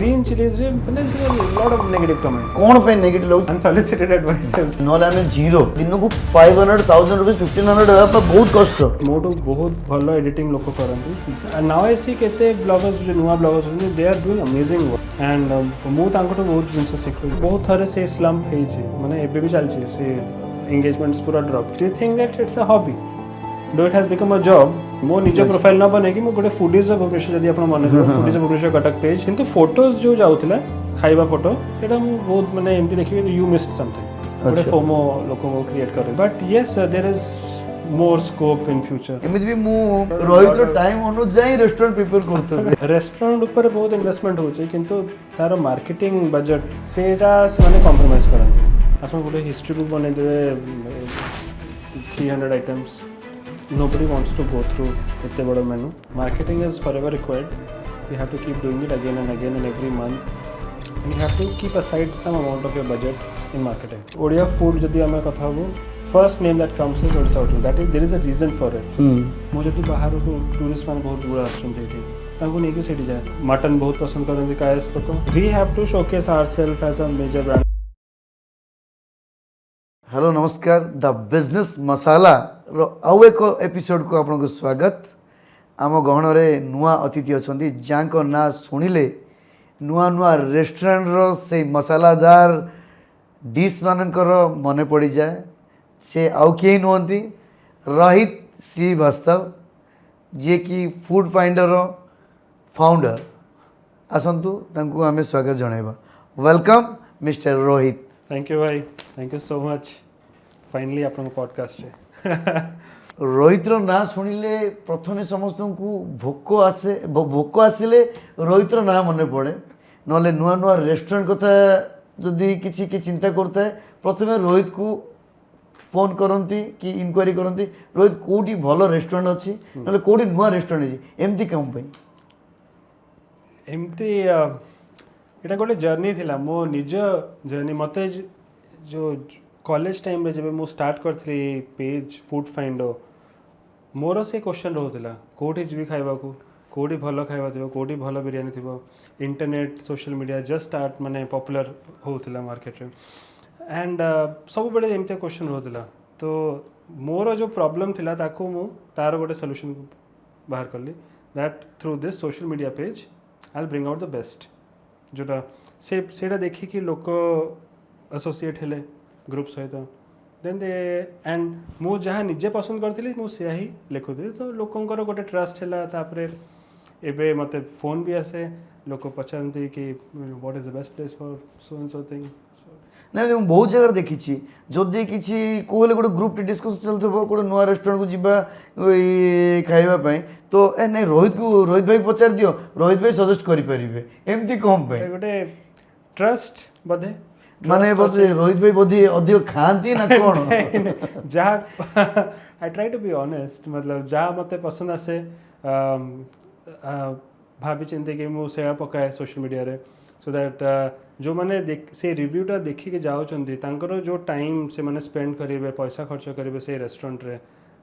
green chilies रे मतलब there are a lot of negative comment. कौन पे नेगेटिव लोग Unsolicited advices. नॉले हमें जीरो दिन को 500,000 रुपीस 1,500 पर बहुत कष्ट मोटो बहुत भलो एडिटिंग लोक करंती and now I see केते ब्लॉगर्स जो नुवा ब्लॉगर्स होनी they are doing amazing work and मु तांको बहुत जिंस सिखो बहुत थरे से स्लम्प हे छी माने एबे भी चल छी से एंगेजमेंट्स पूरा drop do you think that it's a hobby though it has become a job मो निज प्रोफाइल न बने कि मो गोटे फूडीज भुवनेश्वर जदि आपण मन फूडीज भुवनेश्वर कटक पेज किंतु फोटोज जो जाउथिला खाइबा फोटो सेटा मु बहुत माने एमती देखिबे यू मिस्ड समथिंग गोटे फोमो लोको को क्रिएट करे but yes there is more scope in future एमित भी मु रोहित रो टाइम अनुଯାयी रेस्टोरेंट प्रिपेयर करथबे रेस्टोरेंट ऊपर बहुत इन्वेस्टमेंट होचे किंतु तार मार्केटिंग बजट सेटा से माने कॉम्प्रोमाइज करंती आपण गोटे हिस्ट्री बुक बने देबे 300 items nobody wants to go through इतने बड़ा menu. Marketing is forever required. You have to keep doing it again and again and every month. And you have to keep aside some amount of your budget in marketing. Odia food जदि हमें कथा हो, first name that comes is Odisha Hotel. That is there is a reason for it. मो जदि बाहर को tourist मान बहुत दूर आछन थी तांको नेकी सेठी जाए मटन बहुत पसंद करन कायस लोक we have to showcase ourselves as a major brand. Hello नमस्कार द बिजनेस मसाला रो आउ एक एपिसोड को आपन को स्वागत आम गहन रे नुआ अतिथि अछंती जांको ना सुनिले नुआ नुआ रेस्टोरेंट रो से मसालादार डिश मानकर मने पड़ी जाए से आउ के नहंती रोहित श्रीवास्तव जे कि फूड फाइंडर रो फाउंडर आसंतु तांको हमें स्वागत जणाइबा welcome mister Rohit thank you भाई thank you so much finally आपन पॉडकास्ट है रोहित रो ना सुनिले प्रथमे समस्त को भोक आसिले रोहित रो ना मने पड़े नले नुआ नुआ रेस्टोरेंट कथा जदि किछि के चिंता करता है प्रथमे रोहित को फोन करंती कि इंक्वायरी करंती रोहित कोठी भलो रेस्टोरेंट अछि नले कोठी नुआ रेस्टोरेंट अछि एमती काम पई एमती एटा गोटे जर्नी थिला मो निज जर्नी मते जो कॉलेज टाइम रे जब मो स्टार्ट करथली पेज फूड फाइंडो मोर से क्वेश्चन रहउतला कोठी जीवी खाइबा को कोठी भलो खाइबा थिबो कोठी भलो बिरयानी थिबो internet social media just start माने पॉपुलर होउतला मार्केट रे एंड सब बड़े एमते क्वेश्चन रहउतला तो मोर जो प्रॉब्लम थिला ताको मो तार गोटे सॉल्यूशन बाहर करली that through this social media page I will bring out the best जोटा सेटा देखी कि लोक एसोसिएट हेले ग्रुप सहित देन दे एंड मु जहाँ निजे पसंद करथिली मु से ही लिखुथि तो लोकंकर गोटे ट्रस्ट हैला तापरे एबे मते फोन भी आसे लोक पचारती कि what is the best place for so and so thing नहीं मैं बहुत जगह देखी जदि किसी कहले गोटे ग्रुप डिस्कस चलथबो गोटे नुआ रेस्टोरेंट को जीवा खाइबा पई तो ए नहीं रोहित भाई पचार दियो रोहित भाई सजेस्ट करि परिबे एमती कम पे गोटे ट्रस्ट बधे माने बोले रोहित भाई बोधी अधिक खाती ना कोन जहाँ I try to be honest मतलब जहाँ मते पसंद आसे भाभी चिंते कि मु सेवा पकाए सोशल मीडिया रे सो दैट जो माने से रिव्यूटा देखी के जाउचंदी तांकर जो टाइम से माने स्पेंड करिवे पैसा खर्च करिवे से रेस्टोरेंट रे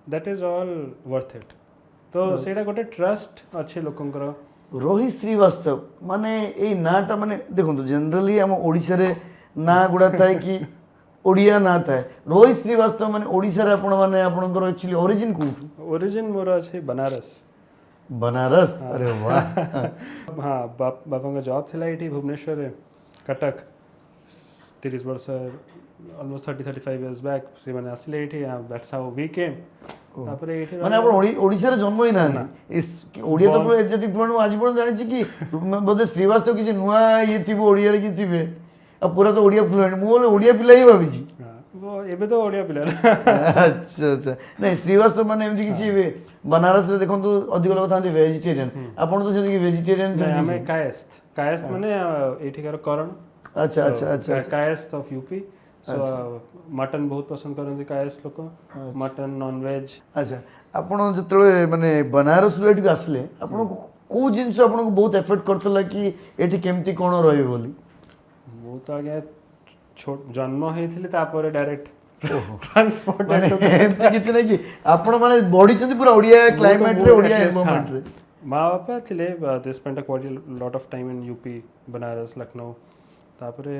that is all worth it तो सेटा गोटे ट्रस्ट अच्छे लोकंकर रोहित श्रीवास्तव माने ए नाटा माने देखो जनरली हम ओडिसा रे ना गुड़ा थाए कि ओडिया ना थाए रोहित श्रीवास्तव माने ओडिसा रे आपण माने आपनकर एक्चुअली ओरिजिन को ओरिजिन मोर अछि बनारस अरे वाह हाँ बापा का जॉब थिला एठी भुवनेश्वर रे कटक 30 वर्ष ऑलमोस्ट 30-35 इयर्स बैक से माने आसिले एठी दैट्स हाउ वी केम तापरे एठी माने आपण ओडिसा रे जन्म ही ना इस ओडिया तो पूरा एजेटिक प्रोनाउन आज पण जानि छी कि बोधे श्रीवास्तव किसी नुआ ये थिबो ओडिया रे कि थिबे अब पूरा तो ओडिया फ्लुएंट मु बोले ओडिया पिला ही भाबी छी वो एबे तो ओडिया पिला अच्छा नहीं श्रीवास्तव माने एमती किसी बनारस रे देखंतु अधिक लोग थांती वेजिटेरियन आपण तो से वेजिटेरियन से हमें कायस्थ माने एठिकार करण अच्छा Kayastha of UP so mutton बहुत पसंद करन कायस्थ लोक मटन नॉन वेज अच्छा आपण जतले माने बनारस रे एठी आसले आपण को जिंस आपण को बहुत एफर्ट करतला कि एठी केमती कोन रहबे बोली मु तो आगे छोट जन्म हेथिले तापर डायरेक्ट ट्रांसपोर्ट एमती किछ नै कि आपण माने बॉडी चंदी पूरा ओडिया क्लाइमेट रे ओडिया एनवायरनमेंट रे माँ बापा थिले they spent quite lot of time in UP Banaras Lucknow तापरे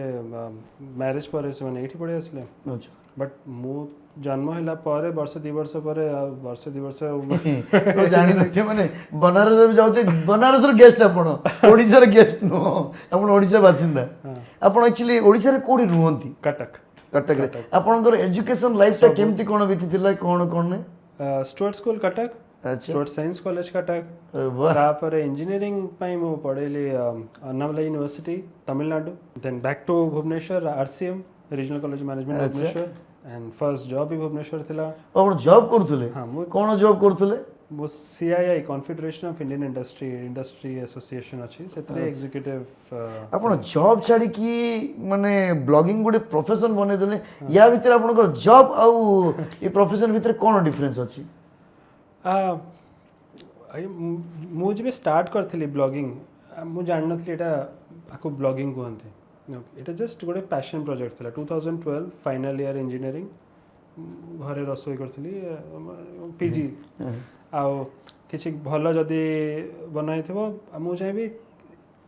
मैरिज पर से मैंने एठी पढ़े आसले अच्छा बट मु जन्म होला पर वर्ष 2 वर्ष पर वर्ष 2 वर्ष तो जानि नथे माने बनारस भी जाउते बनारस रो गेस्ट आपण ओडिसा रो गेस्ट नो आपण ओडिसा बासिंदा आपण एक्चुअली ओडिसा रे कोडी रुहंती कटक कटक रे आपणकर एजुकेशन लाइफ ता केमती कोन बीतिथिला कोन ने स्टुअर्ट स्कूल कटक अच्छा स्टुअर्ट साइंस कॉलेज कटक वाह तापर इंजीनियरिंग पई मु पढेली Annamalai university Tamil Nadu then back to Bhubaneswar RCM regional college management अच्छा। भुवनेश्वर एंड फर्स्ट जॉब भी भुवनेश्वर थिला आपण जॉब करथुले हां मु कोन जॉब करथुले वो CII confederation of Indian industry association अछि सेतरे एग्जीक्यूटिव आपण जॉब छाड़ी कि माने ब्लॉगिंग गोटे प्रोफेशन बने देले या भीतर आपनकर जॉब आउ ये प्रोफेशन भीतर कोन डिफरेंस अछि मु जब स्टार्ट करथिली ब्लॉगिंग मु जान नथली एटा आको ब्लॉगिंग कहंते एटा जस्ट गोटे पैशन प्रोजेक्ट थिला 2012 फाइनल ईयर इंजीनियरिंग घरे रसोई करथिली पीजी आउ किछि भलो जदी बनाइथिबो मु चाहेबी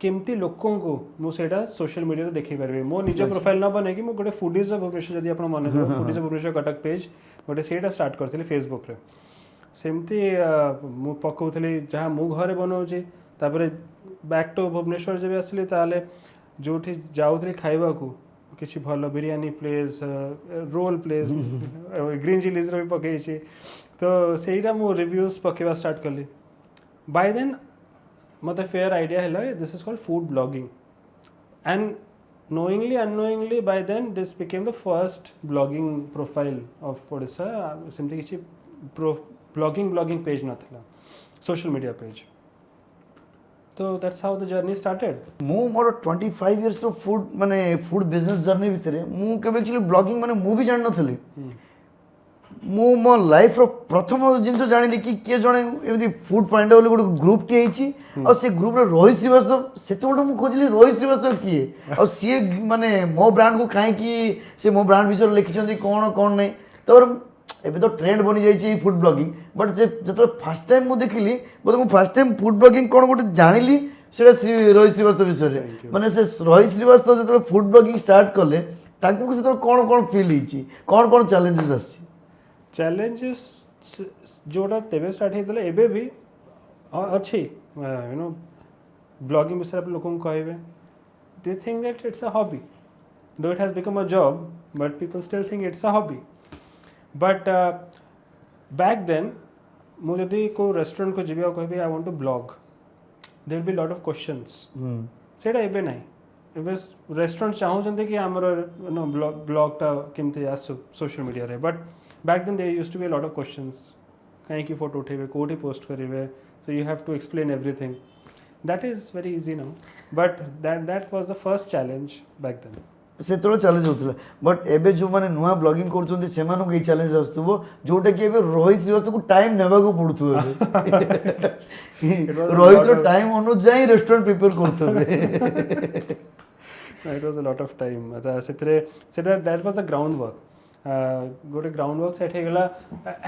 केमती लोकों को मु सेटा सोशल मीडिया रे देखि परबे मो निज प्रोफाइल न बने कि मु गोटे फूडीज ऑफ भुवनेश्वर जदी आपण मन foodies of Bhubaneswar Cuttack page गोटे सेटा स्टार्ट करथिली फेसबुक रे सेमती मु पकाउथली जहाँ मु घरे बनाउची तापरे बैक टू भुवनेश्वर जब आसली ताले जोठी जाउथली खाइबा को किछि भलो biryani place roll place green chillies रो पकेइची तो सेटा मु रिव्यूज पकेवा स्टार्ट करली बाय देन मते फेयर आइडिया हैला this is called food blogging and knowingly unknowingly by then this became the first blogging profile of Odisha simply किछि blogging page नथला social media page so that's how the journey started मु मोर 25 years रो food माने food business journey भितरे मु केबे actually blogging माने मु भी जान नथली मु मो लाइफ रो प्रथम जिंस जानिली कि के जणे एमदी फूड पांडा बोली गोटे ग्रुप टी हेची और से ग्रुप रे रोहित श्रीवास्तव सेते गोटे मु खोजली रोहित श्रीवास्तव किए और सी माने मो ब्रांड को खाई कि से मो ब्रांड विषय लिखिछन कोन कोन नै तबर एबे तो ट्रेंड बनी जाइए फूड ब्लॉगिंग बट जो फास्ट टाइम मुझे देखिली बोले मुझे फास्ट टाइम फूड ब्लॉगिंग कौन गोटे जानिली सेटा रोहित श्रीवास्तव विषय माने से रोहित श्रीवास्तव जो फूड ब्लॉगिंग स्टार्ट कले ताकू से कौन कौन फील होती कौन कौन चैलेंजेस आसी चैलेंजेस जोड़ा तेबे स्टार्ट हेतले एबे भी अच्छी यू नो ब्लॉगिंग विषय लोगों को कहबे they think that it's a hobby though it has become a job but people still think it's a hobby but back then मु जदि को रेस्टोरेंट को जीवा कहबे I want to blog there will be lot of questions सेटा एबे नाही एबे रेस्टोरेंट चाहू जंते कि हमर नो ब्लॉग ता केमते आसु सोशल मीडिया रे but back then there used to be a lot of questions काहे की फोटो उठेबे कोठी पोस्ट करिवे so you have to explain everything that is very easy now but that was the first challenge back then से challenge होता but एबे जो माने नुआ ब्लॉगिंग करछोंती सेमानो के चैलेंज आस्तुबो जोटा कि एबे रोहित श्रीवास्तव को टाइम नेबा को पड़थु रोहित रो टाइम अनुसार रेस्टोरेंट प्रिपेयर करथबे it was a lot of time सेतरे that was the groundwork गोटे groundwork सेट हे गेला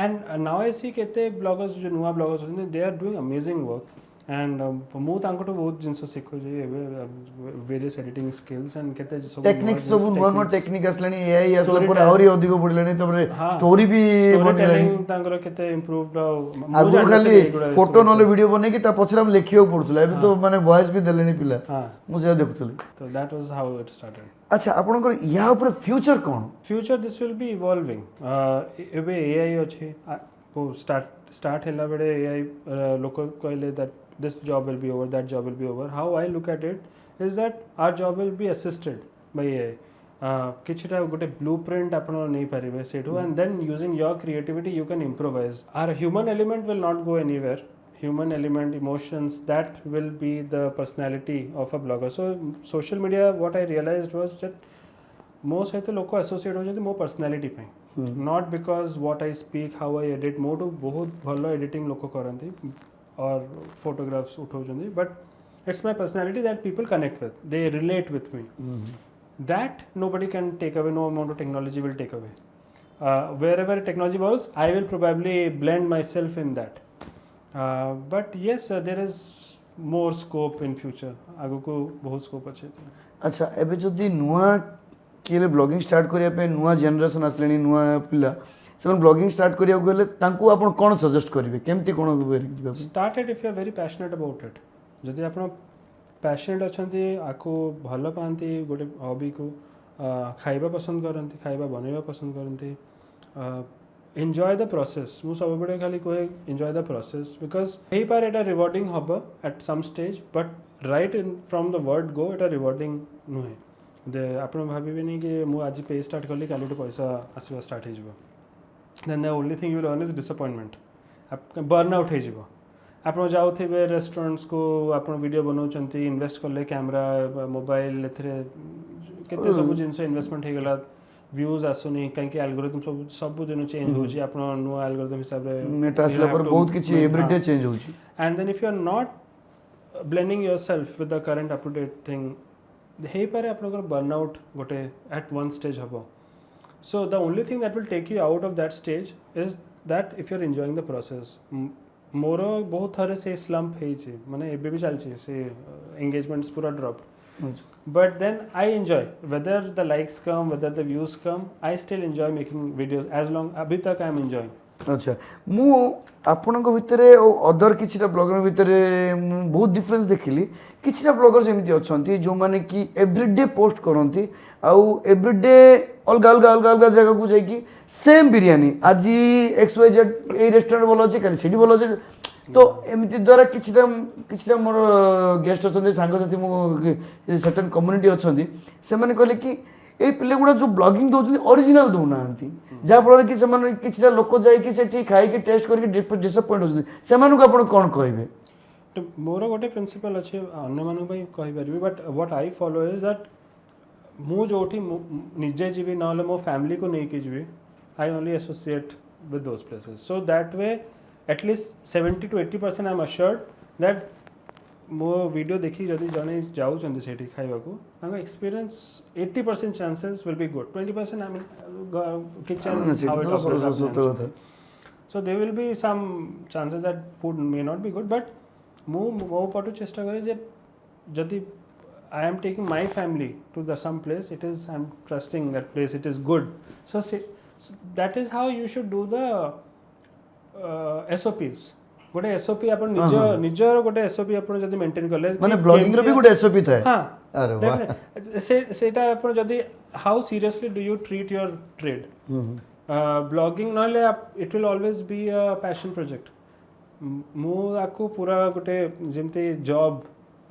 and now I see केते ब्लॉगर्स जो नुआ ब्लॉगर्स होते they are doing amazing work and मु तांकटो बहुत जिंस सिखो जे एबे वेरियस एडिटिंग स्किल्स एंड केते सब टेक्निक्स सब नुआ टेक्निक असलानी एआई असला पर आउरी अधिक पडलानी तबरे स्टोरी भी टेलिंग तांकर केते इंप्रूव्ड आगु खाली फोटो नले वीडियो बने कि ता पछरा हम लेखियो पडतला एबे तो माने वॉइस भी देलेनी पिला मु से देखुतली तो that was how it started अच्छा आपनकर या ऊपर future cone future this will be evolving एबे एआई अछि वो स्टार्ट हेला बडे एआई लोक कहले that this job will be over, that job will be over. How I look at it is that our job will be assisted by AI. किछटा गोटे blueprint आपण नहीं पारिबे Sethu and then using your creativity you can improvise. Our human element will not go anywhere. Human element, emotions, that will be the personality of a blogger. So social media, what I realized was that most सहित लोक associate होजंती मो personality पे. Not because what I speak, how I edit. मो तो बहुत भलो editing लोक करंती. Or photographs उठाउछन्ती but it's my personality that people connect with, they relate with me. That nobody can take away, no amount of technology will take away. Wherever technology evolves I will probably blend myself in that. But yes, there is more scope in future. आगु को बहुत scope अच्छे थे. अच्छा एबे जदि नुआ किले ब्लॉगिंग स्टार्ट करिया पे नुआ जनरेशन आसलेनी नुआ पिला से ब्लॉगिंग स्टार्ट करिया गले तांको आपण कोन सजेस्ट करिवे केमती कोन Start it if you are very passionate about it. जदि आपण passionate अछंती आको भलो पांती गोटे हॉबी को खाइबा पसंद करंती खाइबा बनेबा पसंद करंती enjoy the process मु सब बडे खाली कोहे enjoy the process because हे पर एटा rewarding हबो at some stage but right in from the word go Etah rewarding नुहे दे आपण भाबिबे नहीं कि मु आज पे स्टार्ट करली काली तो पैसा आसीबा स्टार्ट हे जिवो then the only thing you will earn is disappointment burn out हे जिवो आपण जाउथिबे रेस्टोरेंट्स को आपण वीडियो बनाउचंती इन्वेस्ट करले कैमरा मोबाइल एथरे केते सब जिंस इन्वेस्टमेंट हे गला व्यूज आसुनी कहीं एल्गोरिथम सब दिन चेंज होची आपण नुआ एल्गोरिथम हिसाब रे मेटा असला पर बहुत किछि एवरीडे चेंज होची and then if you are not blending yourself with the current up to date thing हे पारे आपनकर बर्नआउट गोटे एट वन स्टेज हबो so the only thing that will take you out of that stage is that if you are enjoying the process more बहुत थरे से slump हेची माने एबे भी चलची से एंगेजमेंट्स पूरा drop but then I enjoy whether the likes come whether the views come I still enjoy making videos as long abhi tak I am enjoying अच्छा मु आपनक भितरे अदर किछिटा ब्लॉगर भितरे बहुत डिफरेंस देखिली किछिटा ब्लॉगर्स एमिति अछंती जो माने कि एवरीडे पोस्ट करंती आउ एवरीडे अलगा अलगा अलगा अलगा जगह को जाई कि सेम बिरयानी आज XYZ ए रेस्टोरेंट बोलो अछि काली सेठी बोलो अछि तो एमिति द्वारा किछिटा मोर गेस्ट अछंती सांग साथी मो सर्टेन कम्युनिटी अछंती से माने कहले कि ए पिले गुडा जो ब्लॉगिंग दोछंती ओरिजिनल दोनांती जा फल कि से माने किछिटा लोक जाई कि सेठी खाई कि टेस्ट करके डिसअपॉइंट होछंती से मानु को आपण कोन कहबे तो मोर गोटे प्रिंसिपल अछि अन्य मानु भाई कहि परबी but what I follow is that मु जोठी निजे जीवी नले मो फैमिली को नै कि जीवी I only associate with those places so that way at least 70 to 80% I am assured that मो वीडियो देखी जदि जने जाऊ चंदी सेठी खाइबा को तांको experience 80% chances will be good 20% I mean kitchen how it operates so there will be some chances that food may not be good but मो पटु चेष्टा करे जे जदि I am taking my family to the some place it is I am trusting that place it is good so that is how you should do the SOPs गोटे SOP आपण निजर गोटे SOP आपण जदी मेंटेन करले माने blogging रे भी गोटे SOP थाए हां अरे वाह सेटा आपण जदी how seriously do you treat your trade blogging नले it will always be a passion project मु आको पूरा गोटे जेमते जॉब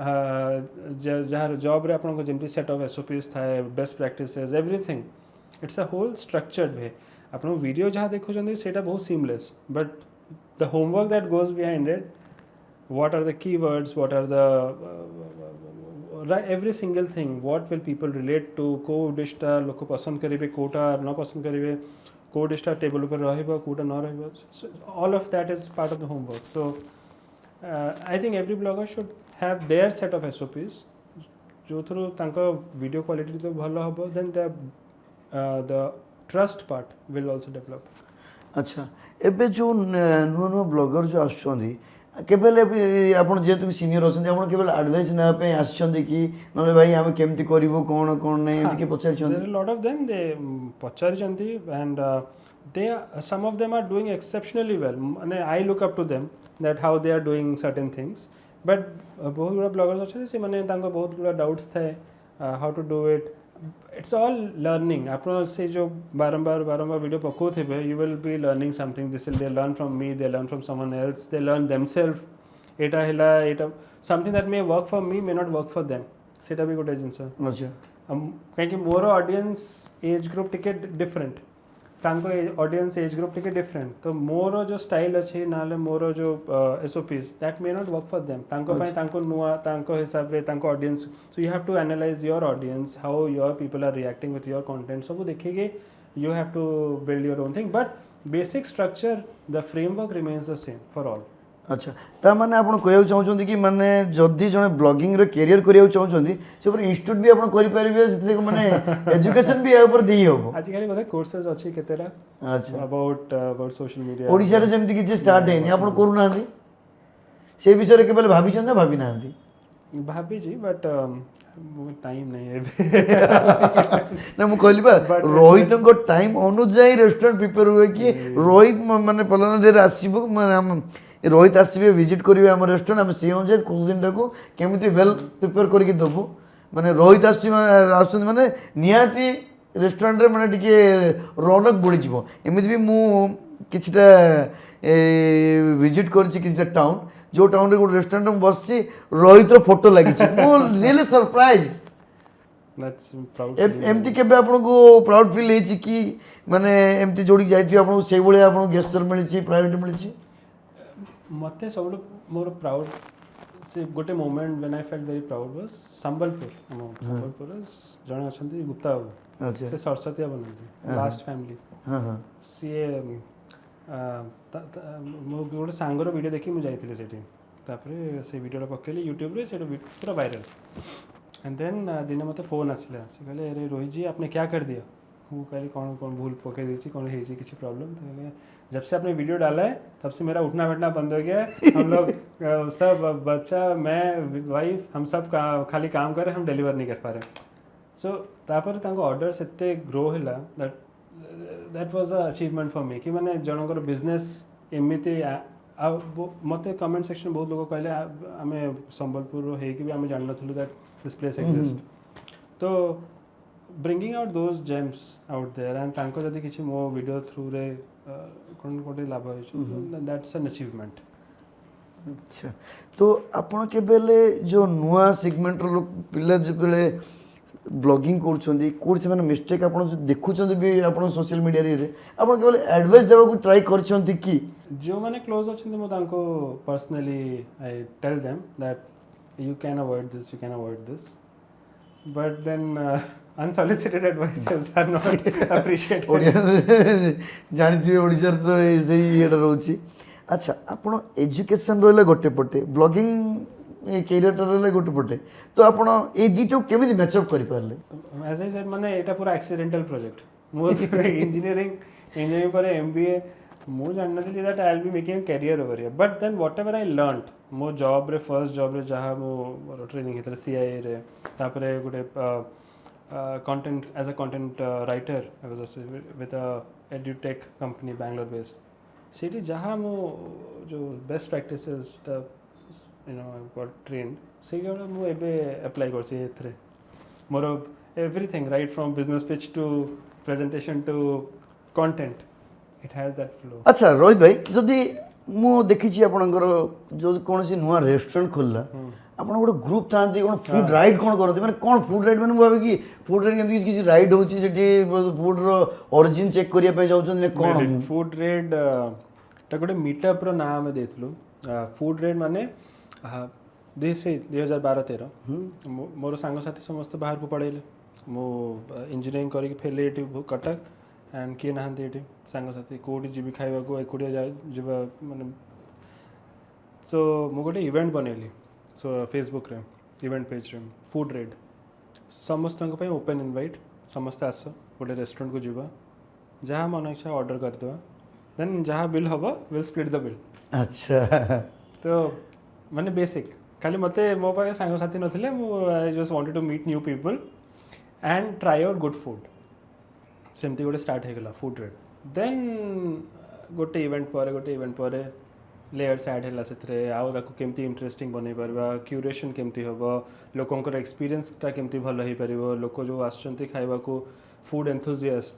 जहार जॉब रे आपण को जेमते सेट ऑफ SOPs थाए best practices everything it's a whole structured way आपण वीडियो जहाँ देखो जंदी सेटा बहुत seamless but the homework that goes behind it what are the keywords what are the every single thing what will people relate to को डिशटा लोक पसंद करिवे कोटा न पसंद करिवे को डिशटा टेबल ऊपर रहइबो कोटा न रहइबो all of that is part of the homework so I think every blogger should have their set of SOPs जो थ्रू तांको वीडियो क्वालिटी तो भलो हबो then the trust part will also develop अच्छा एबे जो नुआ नुआ ब्लॉगर जो आछंदी केबेले आपण जेतु सीनियर अछंदी आपण केबेले एडवाइस ना पे आछंदी कि नले भाई हम केमती करिवो कोन कोन नै एमती के पछार छंदी there lot of them they पछार छंदी and they some of them are doing exceptionally well and I look up to them that how they are doing certain things but बहुत गुड़ा ब्लॉगर्स अच्छे से माने तांको बहुत गुड़ा डाउट्स थे how to do it it's all learning आपन से जो बारंबार वीडियो पको थे you will be learning something this will they learn from me they learn from someone else they learn themselves एटा हिला एटा something that may work for me may not work for them सेटा भी गोटे जिंस अच्छा कहीं कि मोर ऑडियंस एज ग्रुप टिके different तांको ऑडियंस एज ग्रुप टिके डिफरेंट तो मोर जो स्टाइल अछि नाले मोर जो SOPs that may not work for them तांको पय तांको नुआ तांको हिसाब रे तांको audience so you have to analyse your audience how your people are reacting with your content सब देखिके you have to build your own thing but basic structure the framework remains the same for all अच्छा ता माने आपण कहउ चाहउछन कि माने जदी जने ब्लॉगिंग रे करियर करियौ चाहउछन से पर इंस्टीट्यूट भी आपण करि परिबे से माने एजुकेशन भी ऊपर देई होबो आज काली बोले कोर्सेज अछि केतेला अच्छा अबाउट सोशल मीडिया ओडिसा रे जेमति कि स्टार्ट हेनी आपण करू नांदी से विषय केवल भाभी ना भाभी ना भाभी जी बट टाइम नहीं है ना मु कहली बा रोहित को टाइम अनुଯାयी रेस्टोरेंट प्रिपेयर हुए कि रोहित माने पलाना डे आसीबो माने रोहित आसीबे विजिट करिवे हम रेस्टोरेंट हम से अनुसार कुजिन टाको केमिति वेल प्रिपेयर करके दबो माने रोहित आसुन माने निहाती रेस्टोरेंट रे माने टिके रौनक बढ़ी जीवो एमिति भी मु किछटा विजिट करछि किछटा टाउन जो टाउन रे गोटे रेस्टोरेंट में बसछि रोहित रो फोटो लागि छि मु रियली सरप्राइज दैट्स प्राउड एमती केबे आपनको प्राउड फील हेछि कि माने एमती जोडी जाइति आपनको सेइ बळे आपनको गेस्चर मिलि छि प्रायोरिटी मिलि छि मते सब मोर प्राउड से गोटे moment when I felt very proud was Sambalpur Sambalpur जण अछंती गुप्ता बाबू अच्छा से सरस्वती बनंती लास्ट फैमिली हां हां सीए मो गोटे सांगर वीडियो देखी मुझे जाइए से से वीडियो पकेली यूट्यूब रे से पूरा वायरल एंड देन दिन मत फोन आसला से कहले अरे रोहित जी आपने क्या कर दिया वो कहली कौन कौन भूल पके दी कौन है किसी प्रॉब्लम तो जब से आपने वीडियो डाला है तब से मेरा उठना बैठना बंद हो गया है हम लोग सब बच्चा मैं वाइफ हम सब खाली काम कर रहे हम डिलीवर नहीं कर पा रहे सो तापर तांको ऑर्डर सेते ग्रो हैला that was a achievement for me कि माने जनकर बिजनेस एमिति मते कमेंट सेक्शन बहुत लोग कहले आमे संबलपुर हे कि भी आमे जान नथलु दैट दिस प्लेस एग्जिस्ट तो bringing out those gems out there and तांको जदी किछि मो वीडियो थ्रू रे कोन कोटे लाभ होय दैट्स एन अचीवमेंट अच्छा तो आपण के बेले जो नुआ सेगमेंट रो पिला जे बेले ब्लॉगिंग करछंदी कोर्स माने मिस्टेक आपण देखुछंदी भी आपण सोशल मीडिया रे आपण केवल एडवाइस देबा को ट्राई करछंती कि जो माने क्लोज अछंदी मो तांको personally I tell them that you can avoid this but then unsolicited advices are not appreciated Odia जानि ओडिसा तो एई एटा रहउची अच्छा आपण एजुकेशन रहले गोटे पटे ब्लॉगिंग कैरियर रहले गोटे पटे तो आपण ए दीटो केमिति मैच अप करि पारले एज आई सेड माने एटा पूरा एक्सीडेंटल प्रोजेक्ट मो इंजीनियरिंग पर एमबीए मो जाननथि that I will be making a career over here but then whatever I learned मो जॉब रे फर्स्ट जॉब रे जहा मो ट्रेनिंग हेतले सीआईए रे तापरे गोटे content as a content writer I was also with a edutech company Bangalore based सेठी जहाँ मो जो best practices you know got trained से मु एबे अप्लाई करछि एथरे मोर everything right from business pitch to presentation to content it has that flow अच्छा रोहित भाई जदि मु देखि छी आपनकर जो कोनसी नुवा रेस्टोरेंट खोलला आपण गोटे ग्रुप थांती कोन फूड राइड कोन करथि माने कोन फूड राइड माने भाबे कि फूड राइड केमति किछि राइड होछि सेठी फूड रो ओरिजिन चेक करिया पे जाउछन ने कोन फूड राइड ता गोटे मीटअप रो नाम देथलु फूड राइड माने देसे 2012-13 मोर सांग साथी समस्त बाहर को पढेले मो इंजीनियरिंग करी फेले एटी कटक एंड के नाहंती एटी सांग साथी कोडी जीबी खाइबा को एकोडिया जाय जीबा माने सो मो गोटे इवेंट बनेली सो फेसबुक रे इवेंट पेज रे फूड रेड समस्त ओपन इनवाइट समस्त आस गोटे रेस्टोरेंट को जीवा जहाँ मन इच्छा ऑर्डर करदेवा देन जहाँ बिल हम विल स्प्लिट द बिल अच्छा तो माने बेसिक खाली मते मो पाखे सांग साथी नथिले I just wanted to meet new people and try out good food सेमती गोटे स्टार्ट हो गला फूड रेड देन गोटे इवेंट पर लेयर्स ऐड हैला सेथरे आउ ताको केमती इंटरेस्टिंग बनै परबा क्यूरेशन केमती होबो लोकंकर एक्सपीरियंस ता केमती भलो हे परिबो लोक जो आछंती खाइबा को फूड एंथुसियास्ट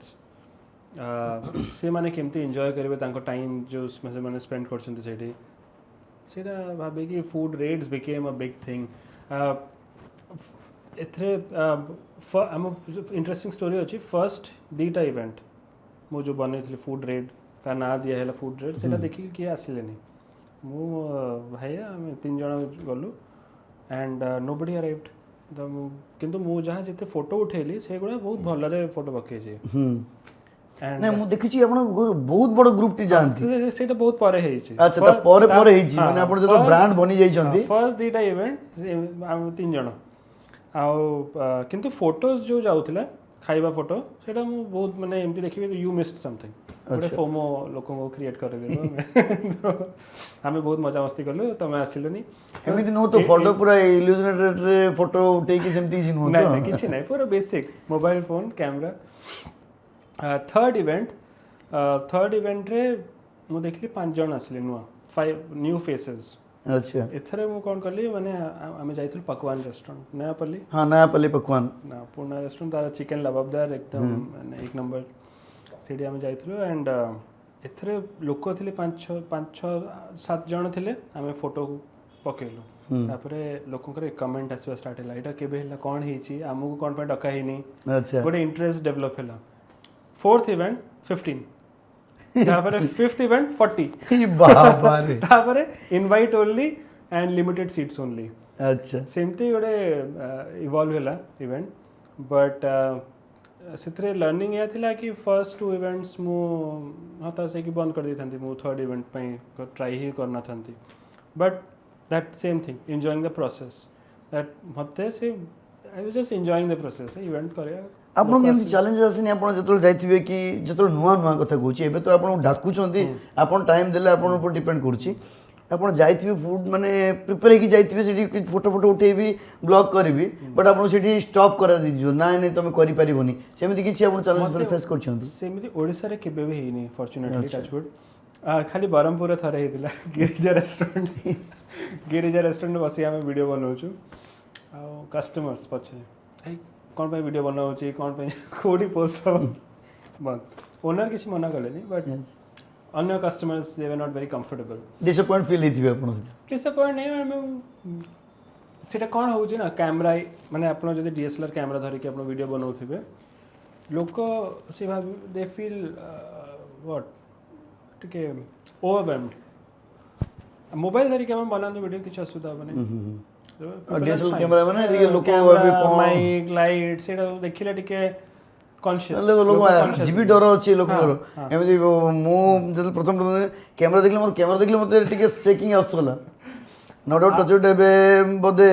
से माने केमती एंजॉय करबे तांको टाइम जो से माने स्पेंड करछंती सेठी सेटा भाबे कि food raids became a big thing एथरे हम इंटरेस्टिंग स्टोरी अछि फर्स्ट दीटा इवेंट मो जो बनेथले फूड रेड ता ना दिया हैला फूड रेड सेटा देखि कि आसिलेनी मु भाई आम 3 जन गलु एंड नोबडी अराइव्ड किंतु मु जहाँ जिते फोटो उठेली से गुड़ा बहुत भलरे फोटो पके जे नै मु देखि छी आपण बहुत बड़ ग्रुप टी जानती सेटा बहुत परे हेइ छी अच्छा त परे हेइ छी माने आपण जतो ब्रांड बनी जाई छंती फर्स्ट दीटा इवेंट आम 3 जन आउ किंतु फोटोज जो जाउथिला खाइबा फोटो सेटा मु बहुत माने एमती देखिबे यू मिस्ड समथिंग गोटे फोमो लोकों को क्रिएट कर देबो आमे बहुत मजा मस्ती करलु तमे आसिलनी एमिति नो तो फोटो पूरा इल्यूमिनेटेड रे फोटो उठे कि सेमति किछि नो नहीं नहीं किछि नहीं पूरा basic mobile phone camera third event रे मु देखली 5 जन आसिले नुआ 5 न्यू फेसेस अच्छा एथरे मु कोन करली माने आमे जाइथुल पकवान रेस्टोरेंट नयापल्ली हां नयापल्ली पकवान ना पूर्ण रेस्टोरेंट तारा चिकन लबाबदार एकदम माने एक नंबर सीडी आमे जाइथुल एंड एथरे लोक थिले 5-6-7 जन थिले आमे फोटो पकेलु तापरे लोकन करे कमेंट आसीबा स्टार्ट हैला एटा केबे हैला कोन हेची आमु कोन पे डका हेनी अच्छा गोटे इंटरेस्ट डेवलप हैला फोर्थ इवेंट 15 तापरे फिफ्थ इवेंट 40 बाबा रे तापरे invite only and limited seats only अच्छा सेमती गोटे इवॉल्व हैला इवेंट बट सितरे लर्निंग या थिला कि फर्स्ट 2 इवेंट्स मु हता से कि बंद कर दी थंती मु थर्ड इवेंट पे ट्राई ही करना थंती but that same thing enjoying the process that मते से I was just enjoying the process event करे आपन केमति चैलेंज आसनी आपन जतल जाइथिबे कि जतल नुआ नुआ कथा कहूची एबे तो आपन डाकुचंती आपन टाइम देले आपन ऊपर डिपेंड करूची आपन जाइथिबे फूड माने प्रिपेयर की जाइथिबे सेठी फोटो फोटो उठेबी ब्लॉग करबी बट आपन सेठी स्टॉप करा दिजो नाइ नै तमे करि परिबोनी सेमिति किछि आपन चैलेंज फेस करछंती सेमिति ओडिसा रे केबे भी हेनी फॉर्चूनेटली टचवुड खाली बरमपुर रे थरे हेतिला गिरिजा रेस्टोरेंट बसी आमे वीडियो बनाउछु आ कस्टमर्स पछे कौन पे वीडियो बनाउछि कौन पे कोडी पोस्ट हो बट ओनर किछि मना करलेनी बट अन्य customers they were not very comfortable disappoint feel हिथिबे आपन डिसअपॉइंट नै हम सेटा कोन होउछि ना कैमरा माने आपन जदि डीएसएलआर कैमरा धरि के आपन वीडियो बनाउथिबे लोक से भाव दे फील व्हाट टिके ओवरवेल्म्ड मोबाइल धरि के हम बनानु वीडियो किछ असुविधा बने डीएसएलआर कैमरा माने टिके लोक अभी माइक लाइट सेटा देखिला टिके कॉन्शियस लोक जीबी डर अछि लोक एमि मो जद प्रथम कैमरा देखले मते टिके शेकिंग आछला नो डाउट टच डेबे बदे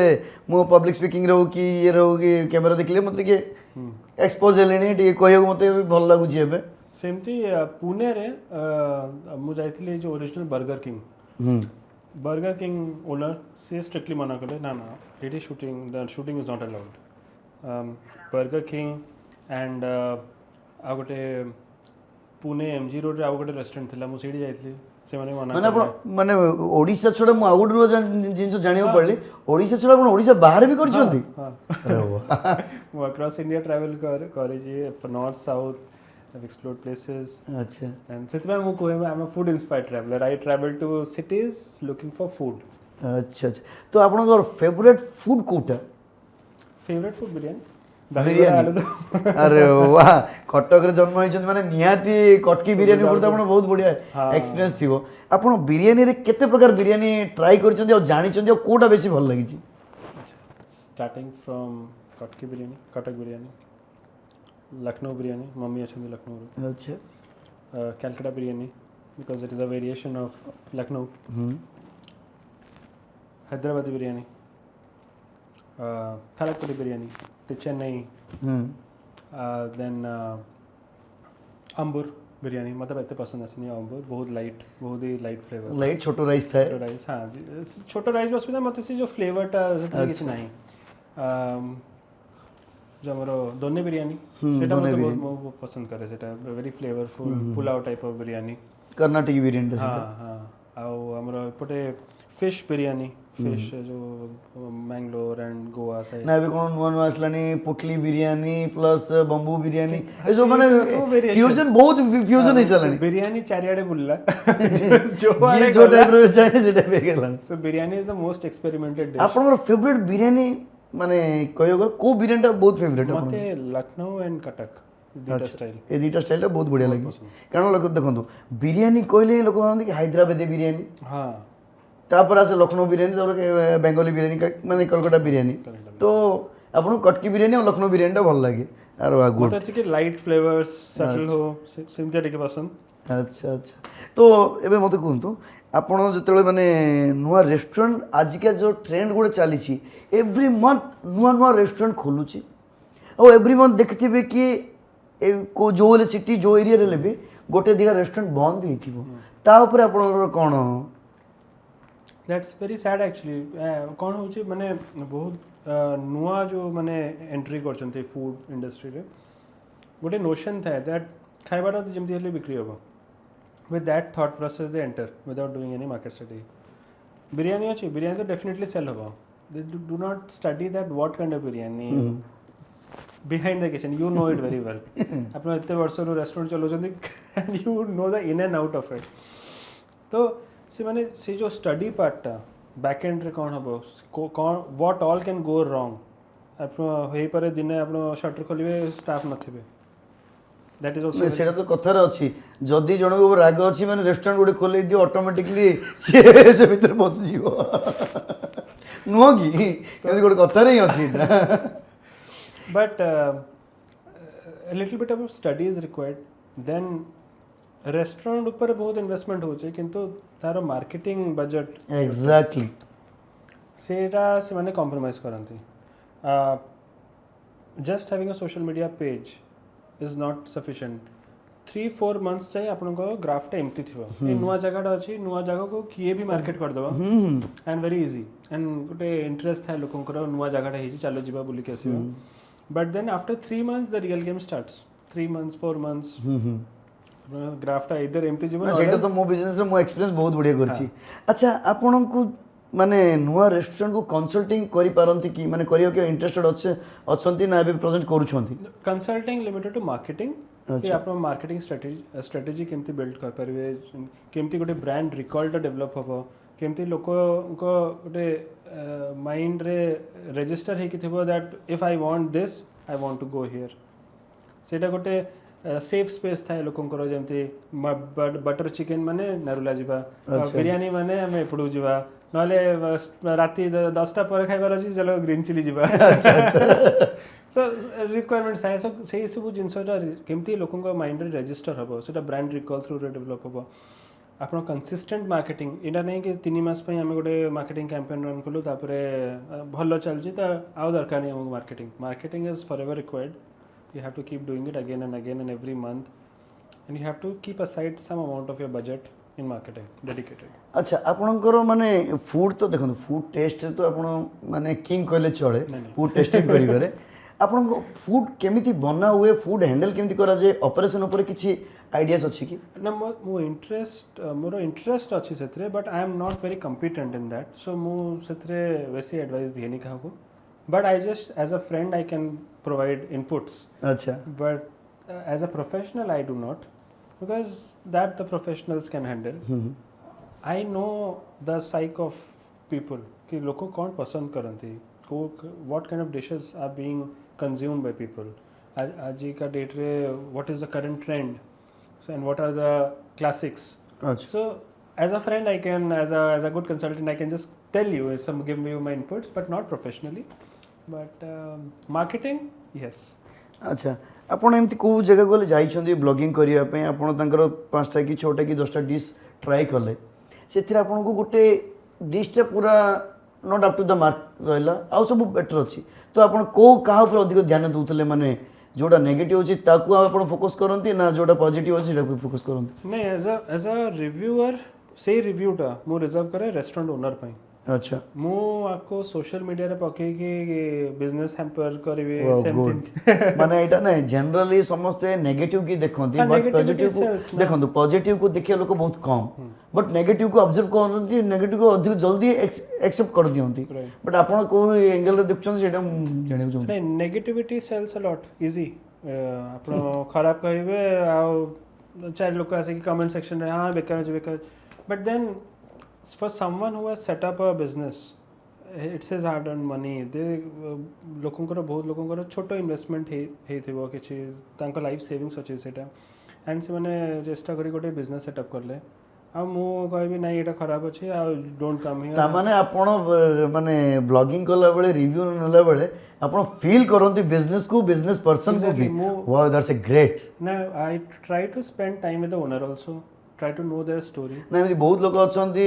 मो पब्लिक स्पीकिंग रहू कि ये रहू कि कैमरा देखले मते के एक्सपोज हेलेनी टिके कहयो मते भल लागु छी एबे सेमती पुणे रे मु जाइथिले जो ओरिजिनल बर्गर किंग ओनर से स्ट्रिक्टली मना करे ना it is shooting the shooting is not allowed Burger King and आ गोटे पुणे एमजी रोड रे आ गोटे रेस्टोरेंट थिला मु सेडी जाइथिली से माने मना माने ओडिसा छोड़ा मु आउट रो जिंस जानियो पड़ली ओडिसा छोड़ा अपन ओडिसा बाहर भी करछंती अरे वाह मु अक्रॉस इंडिया ट्रैवल करे जी north south I've explored places. अच्छा. And सितमे मु कोहे I'm a food inspired traveler. I travel to cities looking for food. अच्छा अच्छा. तो आपनकर फेवरेट फूड कोटा? Favourite food biryani. अरे वाह कटक रे जन्म होइछन माने निहाती कटकी बिरयानी पर त आपण बहुत बढ़िया एक्सपीरियंस थिबो. आपण बिरयानी रे केते प्रकार बिरयानी ट्राई करछन और जानिछन और कोटा बेसी भल लागिछि? स्टार्टिंग फ्रॉम कटकी बिरयानी, कटक बिरयानी, लखनऊ बिरयानी, मम्मी अच्छी लखनऊ. अच्छा. Calcutta biryani because it is a variation of Lucknow. Hyderabadi biryani, Thalapudi biryani, the Chennai, then Ambur biryani. मतलब इतने पसंद है नहीं अम्बुर बहुत ही लाइट फ्लेवर. लाइट छोटो राइस था. छोटो राइस हाँ जी छोटो राइस बस में मतलब जो फ्लेवर टा किसी नहीं. जो हमरो दोने बिरयानी सेटा मते बहुत पसंद करे सेटा very flavourful pulao type of biryani Karnataki biryani हां हां आ हमरो पटे फिश बिरयानी फिश जो मैंगलोर एंड गोवा साइड ना भी कोन वन असलानी पुटली बिरयानी प्लस बंबू बिरयानी एसो माने फ्यूजन बहुत फ्यूजन हिसालानी बिरयानी चारियाडे बुल्ला जो आडे जो टाइप रो जाय सेटा बेगला so biryani is the most experimented dish आपन फेवरेट बिरयानी माने कहियो को बिरयानी टा बहुत फेवरेट है मते लखनऊ एंड कटक दीटा स्टाइल ए दीटा स्टाइल बहुत बढ़िया लागी कारण लोक देखंतु बिरयानी कहले लोक मानते कि हैदराबादी बिरयानी हां तापर आसे लखनऊ बिरयानी तापर बेंगली बिरयानी माने कोलकाता बिरयानी तो आपन कटकी बिरयानी और लखनऊ बिरयानी टा भल लागे अरे वाह गुड मतलब कि लाइट फ्लेवर्स सटल हो सिंथेटिक पसंद. अच्छा अच्छा तो एबे मते कहंतु आपण जतले माने नुआ रेस्टोरेंट आजिका जो ट्रेंड गुडे चली छी एवरी मंथ नुआ नुआ रेस्टोरेंट खोलुची और एवरी मंथ देखथिबे कि को जो सिटी जो एरिया रे लेबे गोटे दिटा रेस्टोरेंट बंद भी थी ता ऊपर आपनकर कोन दैट्स वेरी सैड एक्चुअली कौन होची माने बहुत नुआ जो माने एंट्री करछन्ते फूड इंडस्ट्री रे गोटे नोशन था दैट खाइबाटा जमती हेले बिक्री होबो with that thought process they enter without doing any market study biryani achi biryani to definitely sell hobo they do not study that what kind of biryani behind the kitchen you know it very well apno ette varso ro restaurant chalo jandi and you know the in and out of it to se mane se jo study part ta back end re kon hobo what all can go wrong apno hei pare dine apno shutter kholibe staff nathibe that is also सेटा तो कथार अछि जदी जण को राग अछि माने रेस्टोरेंट गुडे खोले दियो ऑटोमेटिकली से भीतर बस जीवो नो की एदी गोटे कथार ही अछि but a little bit of study is required then restaurant ऊपर बहुत investment होचे किंतु तारो marketing budget एग्जैक्टली सेटा से माने compromise करंती just having a social media page is not sufficient 3-4 months चाहिए अपन को ग्राफ टा एम्प्टी थिबो ए नुवा जगह अछि नुवा जगह को किए भी मार्केट कर देबो एंड वेरी इजी एंड गोटे इंटरेस्ट था लोकन को नुवा जगह टा हिची चलो जीवा बुली के आसीबो but then after 3 months the real game starts 3 months 4 months graph टा इधर एम्प्टी जीवन सेटा तो मो बिजनेस रे मो एक्सपीरियंस बहुत बढ़िया करछि अच्छा आपन को माने नुवा रेस्टोरेंट को कंसल्टिंग करि पारंती कि माने करियो के इंटरेस्टेड अछंती ना बे प्रेजेंट करू छंती कंसल्टिंग लिमिटेड टू मार्केटिंग कि आप मार्केटिंग स्ट्रेटजी केमती बिल्ड कर परबे केमती गोटे ब्रांड रिकॉल टा डेवलप हबो केमती लोक को गोटे माइंड रे रजिस्टर हे कि थिबो that if I want this I want to go here सेटा गोटे सेफ स्पेस थाए लोकंकर जेमती बटर चिकन माने नरुला जिबा बिरयानी माने हमें एपडू जिबा नले राती 10टा पर खाइबार अछि चलो ग्रीन चिली जिबा सो रिक्वायरमेंट्स थाए सो सेही सब जिंसटा केमती लोकंक माइंड रे रजिस्टर हबो सेटा ब्रांड रिकॉल थ्रू रे डेवलप हबो आपण कंसिस्टेंट मार्केटिंग एटा नै कि 3 मास पय हम गोटे मार्केटिंग कैंपेन रन कलु तापरे भलो चलछि त आउ दरकार नै हम marketing is forever required you have to keep doing it again and every month and you have to keep aside some amount of your budget in marketing dedicated अच्छा आपनकर माने फूड तो देखो फूड टेस्ट तो आपण माने king कहले चले फूड टेस्टिंग करिवरे आपन फूड केमिति बना हुए फूड हैंडल केमिति करा जे ऑपरेशन ऊपर किछि आइडियाज अछि कि ना मोर इंटरेस्ट अछि सेतरे but I am not very competent in that so मु सेतरे वैसे एडवाइस दिएनी काहको but I just as a friend I can provide inputs acha but as a professional I do not because that the professionals can handle I know the psyche of people कि लोग कौन पसंद करती को what kind of dishes are being consumed by people आज का date रे what is the current trend so and what are the classics so as a friend I can as a good consultant I can just tell you some give me my inputs but not professionally but marketing yes अच्छा आपण एमती को जगह गले जाई छथि blogging करिया पे आपण तांकर 5टा कि 6टा कि 10टा डिश ट्राई करले सेथिर आपण को गुटे डिश टे पूरा not up to the mark रहला आ सब बेटर अछि तो आपण को काहा पर अधिक ध्यान दउतले माने जोडा नेगेटिव अछि ताकू आपण फोकस करंती ना जोडा पॉजिटिव अछि ताकू फोकस करंती नहीं एज अ रिव्यूअर से रिव्यूटा मो रिजर्व करे रेस्टोरेंट ओनर पई अच्छा मो आपको सोशल मीडिया रे पके के बिजनेस हैम्पर करबे सेम माने एटा नै जनरली समस्त नेगेटिव की देखंती बट पॉजिटिव को देखंतु पॉजिटिव को देखिया लोक बहुत कम बट नेगेटिव को ऑब्जर्व करंती नेगेटिव को अधिक जल्दी एक्सेप्ट कर दियंती बट आपण को एंगल रे देखछन सेटा जाने छ नै negativity sells a lot easy आपण खराब कहिबे आ चार लोक आसे कि कमेंट सेक्शन रे हां बेकार but then for someone who has set up a business it's his hard earned money they लोकंकर बहुत लोकंकर छोटो इन्वेस्टमेंट हे थिबो किछि तांको लाइफ सेविंग्स अछि सेटा एंड से माने चेष्टा करी गोटे बिजनेस सेटअप करले आ मु कहबी नै एटा खराब अछि आ डोंट कम हियर ता माने आपण माने ब्लॉगिंग करला बेले रिव्यू नला बेले आपण फील करंती बिजनेस को बिजनेस पर्सन को भी वाओ दैट्स अ ग्रेट ना I try to spend time with the owner also try to know their story ना एमती बहुत लोक अछंती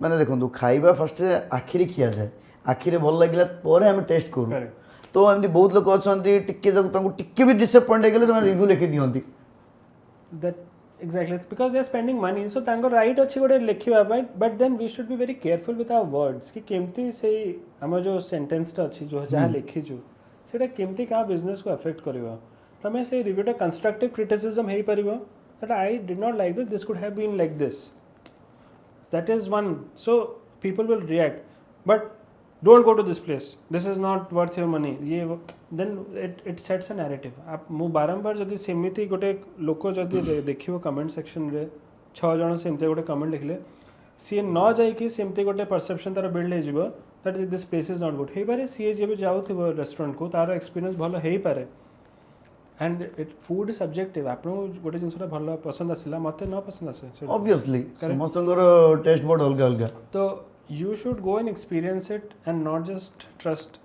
माने देखंतु खाइबा फर्स्ट रे आखिरी खिया जाय आखिरे भल लागला परे हम टेस्ट करू तो एमती बहुत लोक अछंती टिके तांको टिके भी डिसअपॉइंट हे गेले से रिव्यू लिखि दियंती that exactly, it's because they are spending money, so तांको right अच्छी गोटे लिखिवा but then we should be very careful with our words कि केमती से हम जो sentence टा अच्छी जो जहाँ लिखी जो सेटा केमती का business को affect करिवा तमें से review टा constructive criticism है ही परिवा that I did not like this could have been like this, that is one, so people will react, but don't go to this place, this is not worth your money, ये then it sets a narrative. आप मु बारंबार जदि सेमिति गोटे लोक जदि देखियो comment section रे 6 जण सेमते गोटे कमेंट लिखले सी न जाई कि सेमते गोटे परसेप्शन तार बिल्ड हे जिवो that this place is not good हे पारे सी जेबे जाउथिबो रेस्टोरेंट को तार एक्सपीरियंस भलो हे पारे and it food is subjective आपन गोटे जिंसटा भलो पसंद आसिला मते न पसंद आसे ऑब्वियसली समस्तंकर टेस्ट बोर्ड अलग अलग तो you should go and experience it and not just trust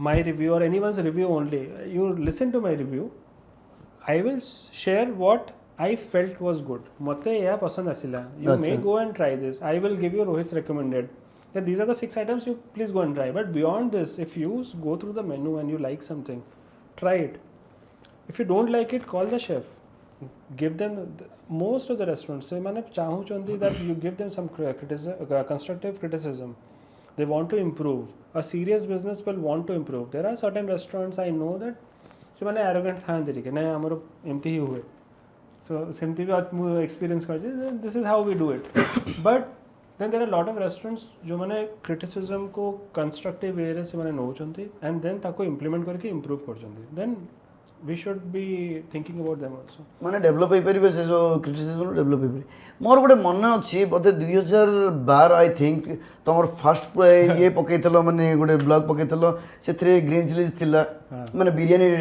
my review or anyone's review only. You listen to my review, I will share what I felt was good. Mate ya pasand asila, you may go and try this, I will give you Rohit's recommended that these are the 6 items, you please go and try, but beyond this if you go through the menu and you like something, try it. If you don't like it, call the chef, give them most of the restaurants se mane chahu chandi that you give them some criticism, constructive criticism. They want to improve. A serious business will want to improve. There are certain restaurants I know that se mane arrogant thaandi ri ke na amaro emti hi hue, so semti bi mu experience karchi, this is how we do it. But then there are a lot of restaurants jo mane criticism ko constructive way re se mane no chanti and then tako implement karke improve karchanti, then we should be thinking about them also. माने develop होई परिबे से जो criticism develop होई परि मोर गोटे मन अछि बोधे 2012 आई थिंक तमर फर्स्ट ये पकेइतलो माने गोटे ब्लॉग पकेइतलो सेथरे ग्रीन चिलीज थिला माने बिरयानी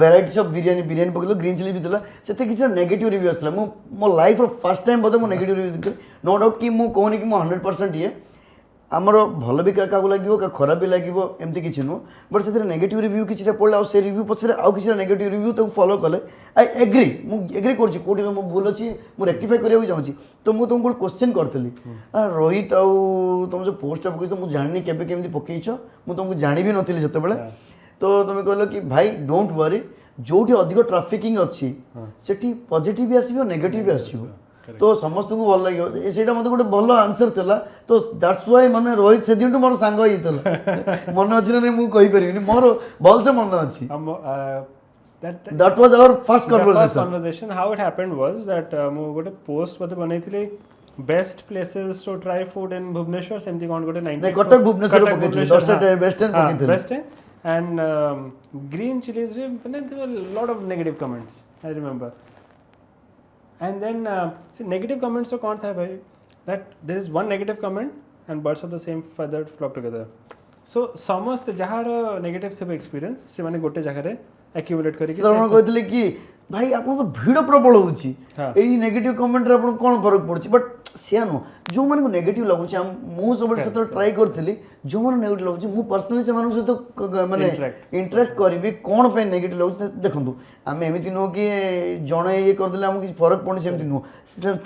वैराइटीज ऑफ बिरयानी पकेइलो ग्रीन चिली भी थिला सेथे किछ नेगेटिव रिव्यू आसला मो लाइफ रो फर्स्ट टाइम बोधे मो नेगेटिव रिव्यू नो डाउट कि मो कोनी कि मो 100% ये आमर भल भी क्या लगे क्या खराब भी लगे एमती किसी नुह बट से नेगेटिव रिव्यू किसी पड़ा से रिव्यू पछे आउ किसी नेगेटिव रिव्यू तो फॉलो कले आई एग्री मुझे कौटी मो भूल अच्छी मुझे रेक्टिफाई करने चाहिए तो मुझे तुमको गोटे क्वेश्चन करी रोहित आउ तुम जो पोस्ट पकई तो मुझे जानी केमी पकईच मुझे तुमको जानी भी नी से तो तुम कहल कि भाई डोंट वरी जो अधिक ट्राफिकिंग अच्छी से पॉजिटिव भी आसो नेगेटिव भी आसो तो समस्त को भल लगे से मत गोटे भल आंसर था तो दैट्स व्हाई माने रोहित से दिन मोर सांग ही मन अच्छी ना नहीं मुझे कहीपर मोर भल से मन अच्छी that was our first conversation. How it happened was that mu gote post bote banaithili best places to try food in Bhubaneswar semti kon gote 90 Katak Bhubaneswar pakaithili 10 best end pakaithili best end and green chilies re there were a lot of negative comments I remember. And then see negative comments so kon tha bhai that there is one negative comment and birds of the same feather flock together. So समस्त जहार negative थे experience से माने गोटे जगह रे accumulate करी तो हम कहते कि भाई आपन तो भीड़ प्रबल होची एई नेगेटिव कमेंट रे आपन कोन फरक पड़ची बट से नो जो माने को नेगेटिव लागु छी मु सब से ट्राई करथली जो माने नेगेटिव लागु छी मु पर्सनली से मानु से तो माने इंटरेक्ट करबी कोन पे नेगेटिव लागु देखंतु आमे एमिति नो कि जणे ये कर देले हम कि फरक पड़नी सेमति नो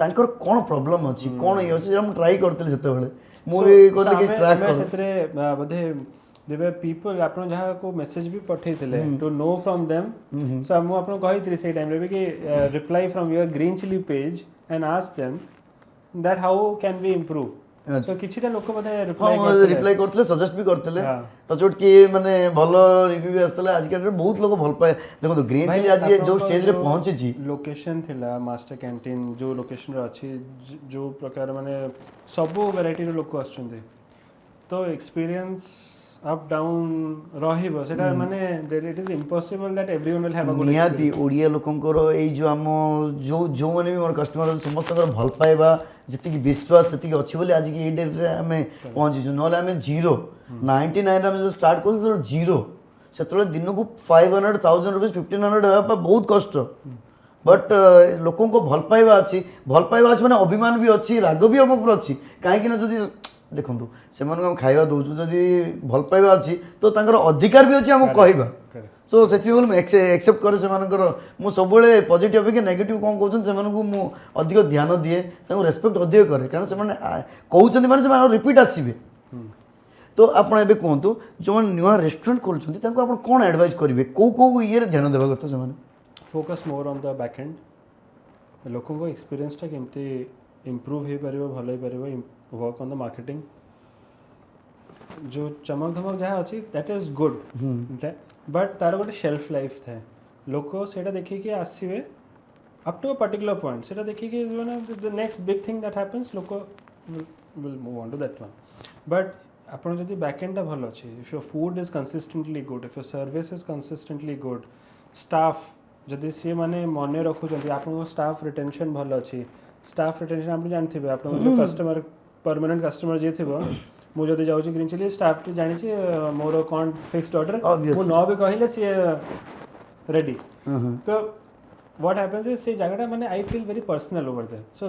तांकर कोन प्रॉब्लम अछि कोन ये अछि हम ट्राई करथली सेते बेले मु कहले कि ट्रैक कर सेतरे बधे there were people आपन जहाँ को मैसेज भी पठे थिले to know from them so हम आपन कहि थी से टाइम रे कि reply from your green chili page and ask them that how can we improve so किछिटा लोक बधे रिप्लाई करथले सजेस्ट भी करथले तो जोट कि माने भलो रिव्यू भी आस्तले आज के बहुत लोग भल पाए देखो ग्रीन चिली आज जो स्टेज रे पहुंची छी लोकेशन थिला मास्टर कैंटीन जो लोकेशन रे अछि जो प्रकार माने सब वैरायटी रे लोक आछुंते तो एक्सपीरियंस up down रहिबो सेटा माने it is impossible that everyone will have a good experience नियाती Odia लोकंकर एई जो हम जो माने भी मोर कस्टमर समस्तकर भल पाइबा जति कि विश्वास जति कि अछि बोले आज की ए डेट रे हमें पहुंची छु नले हमें 99 रे हम स्टार्ट कर तो 0 सेतले दिन को 500,000 रुपीस 1500 है बहुत कष्ट बट लोकों को भल पाइबा अछि माने अभिमान भी अछि राग भी हम ऊपर अछि काहे कि ना जदी देखंतु से मन हम खाइबा दोछु जदी भल पाइबा अछि तो तांकर अधिकार भी अछि हम कहबा सो सेति बोल एक्सेप्ट करे से मानकर मु सब बेले पॉजिटिव के नेगेटिव कोन कहउछन से मानकु मु अधिक ध्यान दिए तांको रेस्पेक्ट अधिक करे कारण से माने कहउछन माने से माने रिपीट आसीबे तो आपण एबे कहंतु जो मन न्यू रेस्टोरेंट खोलछन तांको आपण कोन एडवाइस करिवे को ये ध्यान देबा कथा से माने focus more on the back end लोकों को एक्सपीरियंस टा केमती इम्प्रूव हो पारिबो भल हो पारिबो वर्क ऑन द मार्केटिंग जो चमक धमक जहाँ अच्छी दैट इज गुड बट तार गोटे शेल्फ लाइफ थाए लोक सेटा देखिए आसवे up to a particular point सेटा देखिए the next big thing that happens लोक will move on to that one but आपन जदि बैकएंड भल अच्छे if your food is consistently good if your service is consistently good staff जदि सी मैंने मन रखुं आप स्टाफ रिटेंशन भल अच्छी स्टाफ रिटेंशन आप जानते आप जो कस्टमर परमानेंट कस्टमर जी थी मुझे जाऊँगी ग्रीन चिली स्टाफ टी जानी मोर कौन फिक्स्ड ऑर्डर मु न भी कहले सी रेडी तो what happens is से जगह माने I feel very personal over there so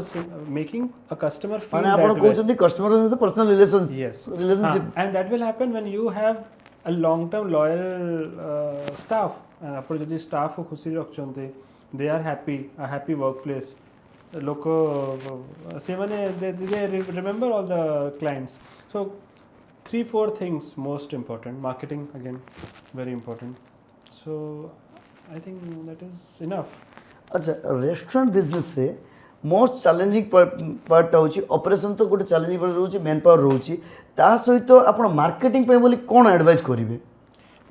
making a customer feel माने आपण कहउछन्ती कस्टमर से personal relationship and that will happen when you have a long term loyal staff and आपण जदि staff को खुशी रखछन्ते they are happy a happy workplace लोक से माने they remember all the clients so 3-4 things most important marketing again very important so I think that is enough अच्छा restaurant business से most challenging part होची operation तो गोटे challenging part रहउची man power रहउची ता सहित आपण मार्केटिंग पे बोली कोन एडवाइस करिवे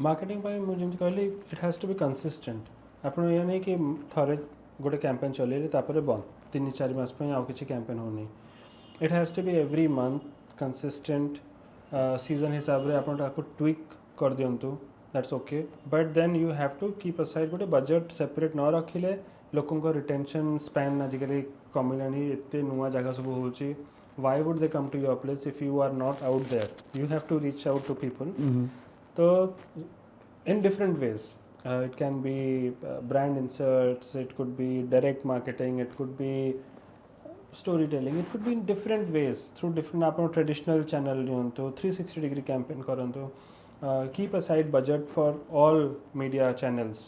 मार्केटिंग पे मु जेम कहली it has to be consistent आपण या नहीं कि थरे गोटे कैंपेन चलेले तापर बंद 3-4 मास पे आ किछि कैंपेन होनी it has to be every month consistent season हिसाब रे आपण ताको ट्विक कर दियंतु that's okay but then you have to keep aside गोटे बजट सेपरेट न रखिले लोकों को रिटेंशन स्पैन आजिकल कमिलानी एते नुआ जगह सब होची why would they come to your place if you are not out there you have to reach out to people तो in different ways it can be brand inserts it could be direct marketing it could be story telling it could be in different ways through different आप traditional channel नियंतु 360 degree campaign करंतु keep aside budget for all media channels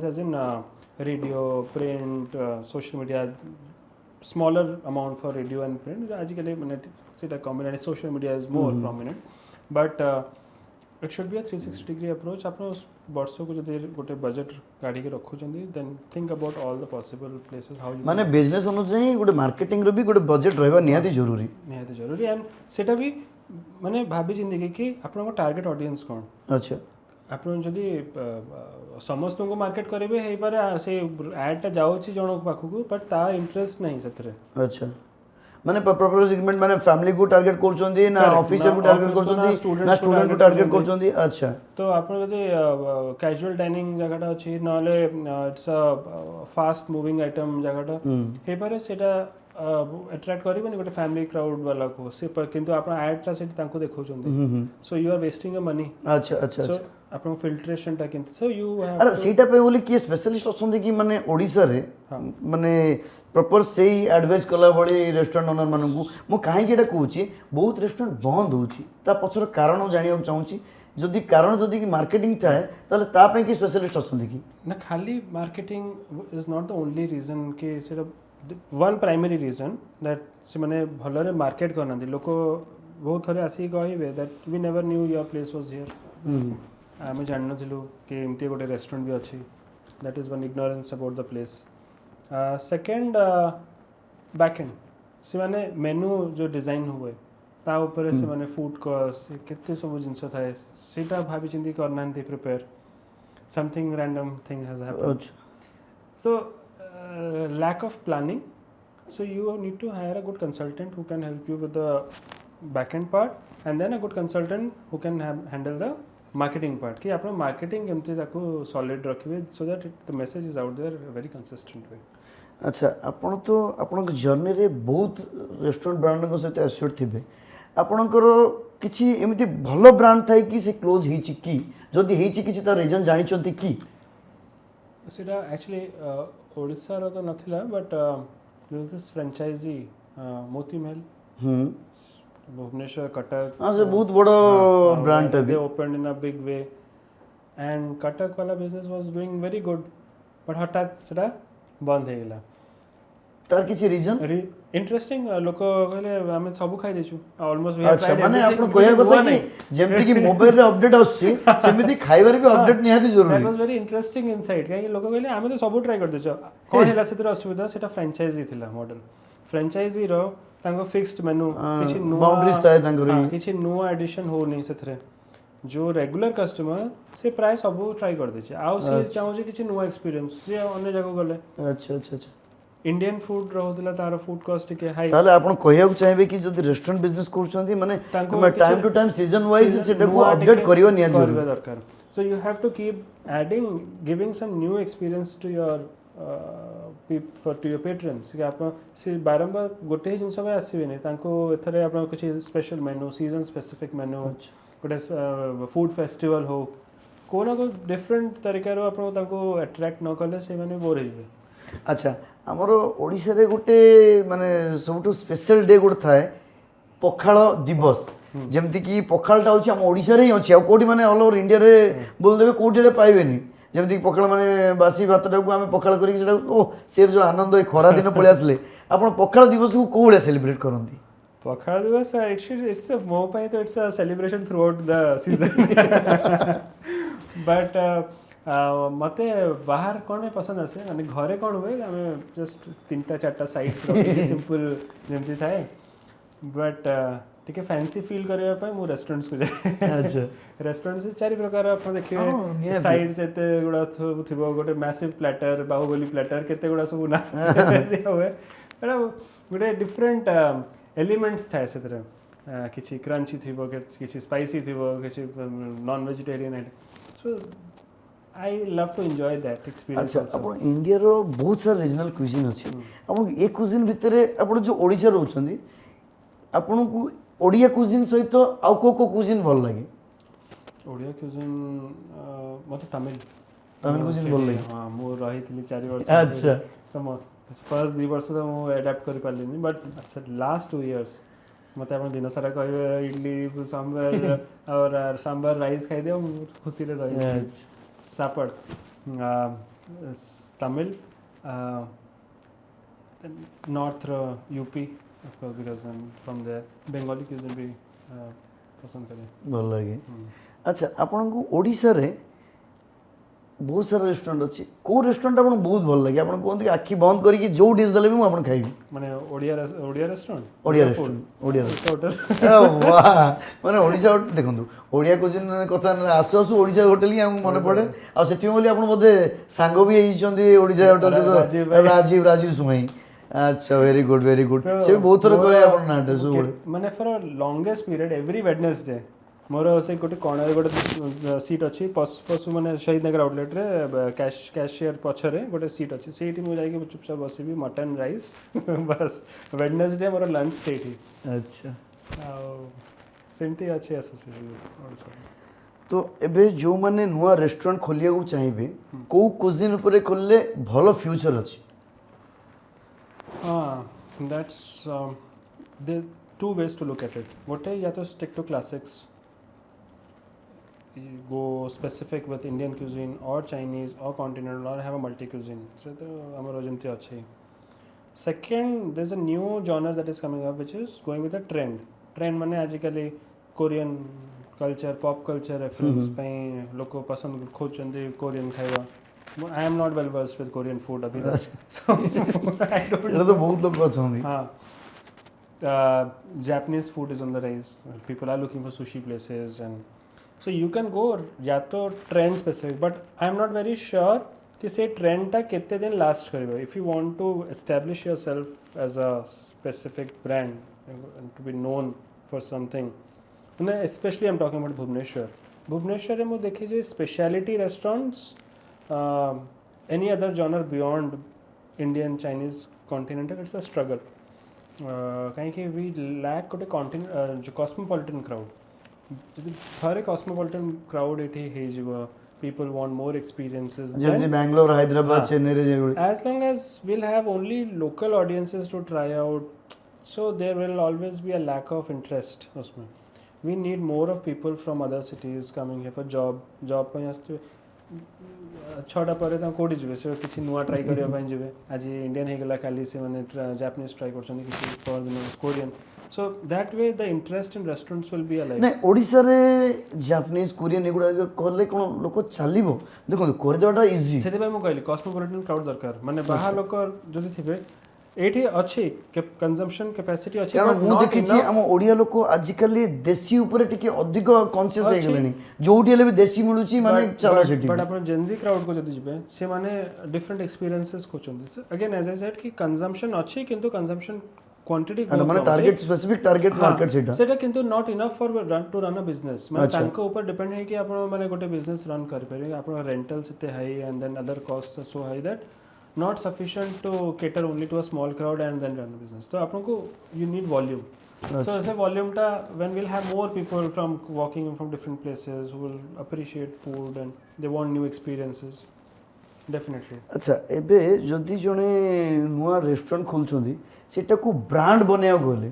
as in radio print social media smaller amount for radio and print आजिकल माने सेटा combination social media is more prominent but it should be a 360 degree approach आपन वर्ष को जदि गोटे budget गाड़ी के रखु चंदी then think about all the possible places how you माने बिजनेस अनुसार गोटे मार्केटिंग रो भी गोटे बजट रहबा निहाती जरूरी एंड सेटा भी माने भाभी जिंदगी कि आपन टारगेट ऑडियंस कौन अच्छा आपन जदि समस्त को मार्केट करेबे हे पारे से एड ता जाउची जणक पाखु को बट ता इंटरेस्ट नहीं सतरे अच्छा माने प्रॉपर सेगमेंट माने फैमिली को टारगेट करचोंदी ना ऑफिसर को टारगेट करचोंदी ना स्टूडेंट को टारगेट करचोंदी अच्छा तो आपन जदि कैजुअल डाइनिंग जगहटा अछि नले it's a fast moving item जगहटा हे पारे सेटा अट्रैक्ट करिबनी गोटे फैमिली क्राउड वाला को से पर किंतु आपण एड ता सेठी तांको देखौचोंदी so you are wasting a money अच्छा अच्छा सो आपण फिल्ट्रेशन ता किंतु सो यू हैव अरे सेटा पे बोली कि स्पेशलिस्ट अछंदी कि माने ओडिसा रे माने प्रॉपर सेही एडवाइस कला बळी रेस्टोरेंट ओनर मानकू मो काहे केटा कहूची बहुत रेस्टोरेंट बंद होची ता पछर कारण जानियो चाहूची जदि कारण जदि कि मार्केटिंग थाए ताले ता पे कि स्पेशलिस्ट अछंदी कि ना खाली marketing is not the only reason कि सेटा वन प्राइमरी रीजन दैट से माने भलरे मार्केट करना दि लोक बहुत थरे आसी कहिबे that we never knew your place was here आमे जानन थिलु कि एमती गोटे रेस्टोरेंट भी अछि that is one ignorance about the place second backend से माने मेनू जो डिजाइन हुए ता ऊपर से माने फूड कॉस्ट केते सब जिंस थाए सेटा भाबी चिंती करना prepare something random thing has happened so lack of planning so you need to hire a good consultant who can help you with the back end part and then a good consultant who can handle the marketing part कि आपन marketing केमते ताको solid रखिबे so that the message is out there very consistent way अच्छा आपण तो आपण journey रे बहुत restaurant brand को सहित एसोसिएट थिबे आपणकर किछि एमिति भलो ब्रांड थाई कि से क्लोज हिची कि जदि हिची किछि त रीजन जानि चंती कि सेटा एक्चुअली ओडिसा रो तो नथिला but there was this franchisee Moti Mahal Bhubaneswar Cuttack हां से बहुत बड़ो ब्रांड है they opened in a big way and Cuttack वाला business was doing very good but हठात सेटा बंद हे गेला तार किछि रीजन इंटरेस्टिंग लोक कहले आमे सब खाई देछु ऑलमोस्ट वी हैव अच्छा ट्राइड माने एवरीथिंग आपण कहया କଥା कि जेमति कि मोबाइल रे अपडेट आछी सेमिति खाइबार भी अपडेट निहाती दैट जरूरी वाज वेरी इंटरेस्टिंग इनसाइट काहे लोक कहले आमे तो सब ट्राई कर देछु कोन हैला सेतिर असुविधा सेटा फ्रेंचाइजी थिला मॉडल फ्रेंचाइजी रो तांको फिक्स्ड मेनू किछि नुवा बाउंड्रीज थाए तांकर किछि नुवा एडिशन हो नहीं सेथरे जो रेगुलर कस्टमर से प्राय सब ट्राई कर देछि आउ से चाहू जे किछि नुवा एक्सपीरियंस जे अन्य जगह गले अच्छा अच्छा अच्छा इंडियन फूड रहउतला तार फूड कॉस्ट के हाई ताले आपण कहया चाहबे कि जदि रेस्टोरेंट बिजनेस करछंती माने तुम time to time season wise सेटा को अपडेट करियो निया करबे दरकार so you have to keep adding giving some new experience to your to your patrons कि आप से बारंबार गोटे ही जिनस में आसीबे नै तांको एथरे आपण किछि स्पेशल मेनू सीजन स्पेसिफिक मेनू गोटे फूड फेस्टिवल हो कोना को डिफरेंट तरीका रो आपण तांको अट्रैक्ट न करले से माने बोर हेबे अच्छा हमर ओडिसा रे गोटे माने सबटु स्पेशल डे गोटे थाए पखाळ दिवस जेमति कि पखाळटा होछि हम ओडिसा रे ही अछि आ कोठी माने ऑल ओवर इंडिया रे बोल देबे कोठी रे पाइबेनी जेमति पखाळ माने बासी भातटा को हम पखाळ करी सेटा ओ से जो आनंद ए खरा दिन पळे आसले आपण पखाळ दिवस को कोळे सेलिब्रेट करंती पखाळ दिवस इट्स मो पई तो it's a celebration through out the season but मते बाहर कौन में पसंद आसे माने घरे कौन हुए हमें जस्ट 3-4 साइड्स रखी सिंपल जेमती थाए बट टिके फैंसी फील करबा पय मु रेस्टोरेंट्स को जाय अच्छा रेस्टोरेंट से चारि प्रकार आपण देखिए साइड से ते गुडा सब थिबो गोटे मैसिव प्लेटर बाहुबली प्लेटर केते गुडा सब ना हुए एटा गोटे डिफरेंट एलिमेंट्स थाए सेतरे किछि क्रंची थिबो किछि स्पाइसी थिबो किछि non vegetarian so I love to enjoy that experience अच्छा आपण इंडिया रो बहुत सारा रीजनल क्विजीन अछि आपण ए क्विजीन भितरे आपण जो ओडिसा रहउछंदी आपण को ओडिया क्विजीन सहित आउ को क्विजीन भल लागे ओडिया क्विजीन मते तमिल क्विजीन भल लागे हां मो रहितली 4 वर्ष अच्छा तो मो फर्स्ट 2 वर्ष तो मो अडैप्ट करि पालिनी बट लास्ट 2 इयर्स मते आपण दिन सारा कहबे इडली सांबर और सांबर राइस खाइ दियो खुशी रे रहि सापड़ Tamil north UP of course because I'm from there Bengali cuisine भी पसंद करे भल लागे अच्छा आपन को ओडिसा रे बहुत सारा रेस्टोरेंट अछि को रेस्टोरेंट आपन बहुत भल लागे आपन कोन कि आखी बंद करी कि जो डिश दले भी आपन खाइबी माने ओडिया रेस्टोरेंट ओडिया रेस्टोरेंट वाह माने ओडिसा देखंतु ओडिया क्विजीन कथा आसु आसु ओडिसा होटल ही हम मन पड़े आ सेति बोली आपन बोधे सांगो भी हिचंदी ओडिसा होटल राजीव सुमई अच्छा वेरी गुड से बहुत थोड़ा कहे अपन नाटे सो माने for a longest period every Wednesday मोर से गोटे कोण गोटे सीट अछि पशु माने शहीद नगर आउटलेट रे कैशियर पछरे गोटे सीट अछि सेठी मु जाई के चुपचाप बसिबी मटन राइस बस वेडनेसडे मोर लंच सेठी अच्छा सेमती अछि एसोसिएशन तो एबे जो माने नुवा रेस्टोरेंट खोलिया को चाहिबे को क्विजीन ऊपर खोलले भलो फ्यूचर अछि that's there are two ways to look at it. What या तो stick to classics, you go specific with Indian cuisine or Chinese or continental or have a multi cuisine. So the amar ojenti achi. Second, there's a new genre that is coming up which is going with a trend. Trend माने आजिकली Korean culture, pop culture reference पे लोग पसंद खोजते Korean खाइबा. I am not well versed with Korean food abhi so I don't know. तो बहुत लोग पसंद हाँ Japanese food is on the rise. People are looking for sushi places and so you can go या तो trend specific but I am not very sure कि से trend टा कितने दिन last करेगा. If you want to establish yourself as a specific brand and to be known for something, especially I'm talking about Bhubaneswar. Bhubaneswar में देखिए जो specialty restaurants. Any other genre beyond Indian, Chinese, continental, it's a struggle. Kahin we lack a continent, cosmopolitan crowd. Her cosmopolitan crowd इटे है जो people want more experiences. जैसे Bangalore, Hyderabad, Chennai. As long as we'll have only local audiences to try out, so there will always be a lack of interest. We need more of people from other cities coming here for job. छटा पर कौटी जी से किसी नुआ try करने जी आज Indian होगला काली से मैंने Japanese try कर Korean so that way the interest in restaurants will be alike ना ओडिशा रे जापानीज कोरियन एगुड़ा कले कौन लोक चलो देखो करदेवाटा इजी से कहली कस्मोपोलिटन क्राउड दरकार माने बाहर लोक जदि थे एठी अच्छी कंजम्पशन कैपेसिटी अच्छी कारण मु देखिछि हम ओडिया लोक आजिकली देसी ऊपर टिके अधिक कॉन्शियस हे गेलेनी जोठी हेले भी देसी मिलुछि माने चला सेठी बट अपन जेनजी क्राउड को जदि जिबे से माने डिफरेंट एक्सपीरियंसेस खोचंदी अगेन एज आई सेड कि कंजम्पशन अच्छी किंतु कंजम्पशन क्वांटिटी माने टारगेट स्पेसिफिक टारगेट मार्केट सेटा किंतु not enough for run a business माने तांको ऊपर डिपेंड है कि आपण माने गोटे बिजनेस रन कर परिबे आपण रेंटल्स इते high and then other cost so high that not sufficient to cater only to a small crowd and then run a business. So आपको you need volume. So ऐसे volume टा when we'll have more people from walking in from different places who will appreciate food and they want new experiences. Definitely. अच्छा एबे जदि जने नुआ restaurant खोलछोंदी सेटा को ब्रांड बनेया गोले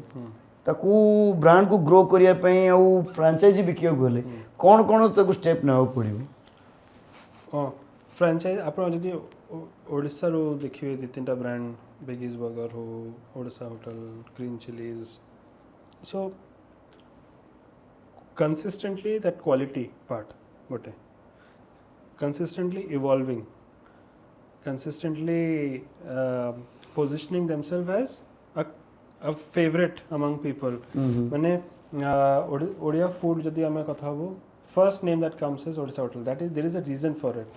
ताकू ब्रांड को ग्रो करिया पई आ फ्रेंचाइजी बिकिया गोले कोन कोन ताकू स्टेप नाउ पड़िबो फ्रेंचाइज आपण जदि ओडिशा रो देखिए दि तीनटा ब्रांड बिगीज बर्गर हो Odisha hotel green chillies so consistently that quality part गोटे consistently evolving consistently positioning themselves as a favourite among people माने ओडिया फूड जदि आमे कथा हो first name that comes is Odisha hotel that is there is a reason for it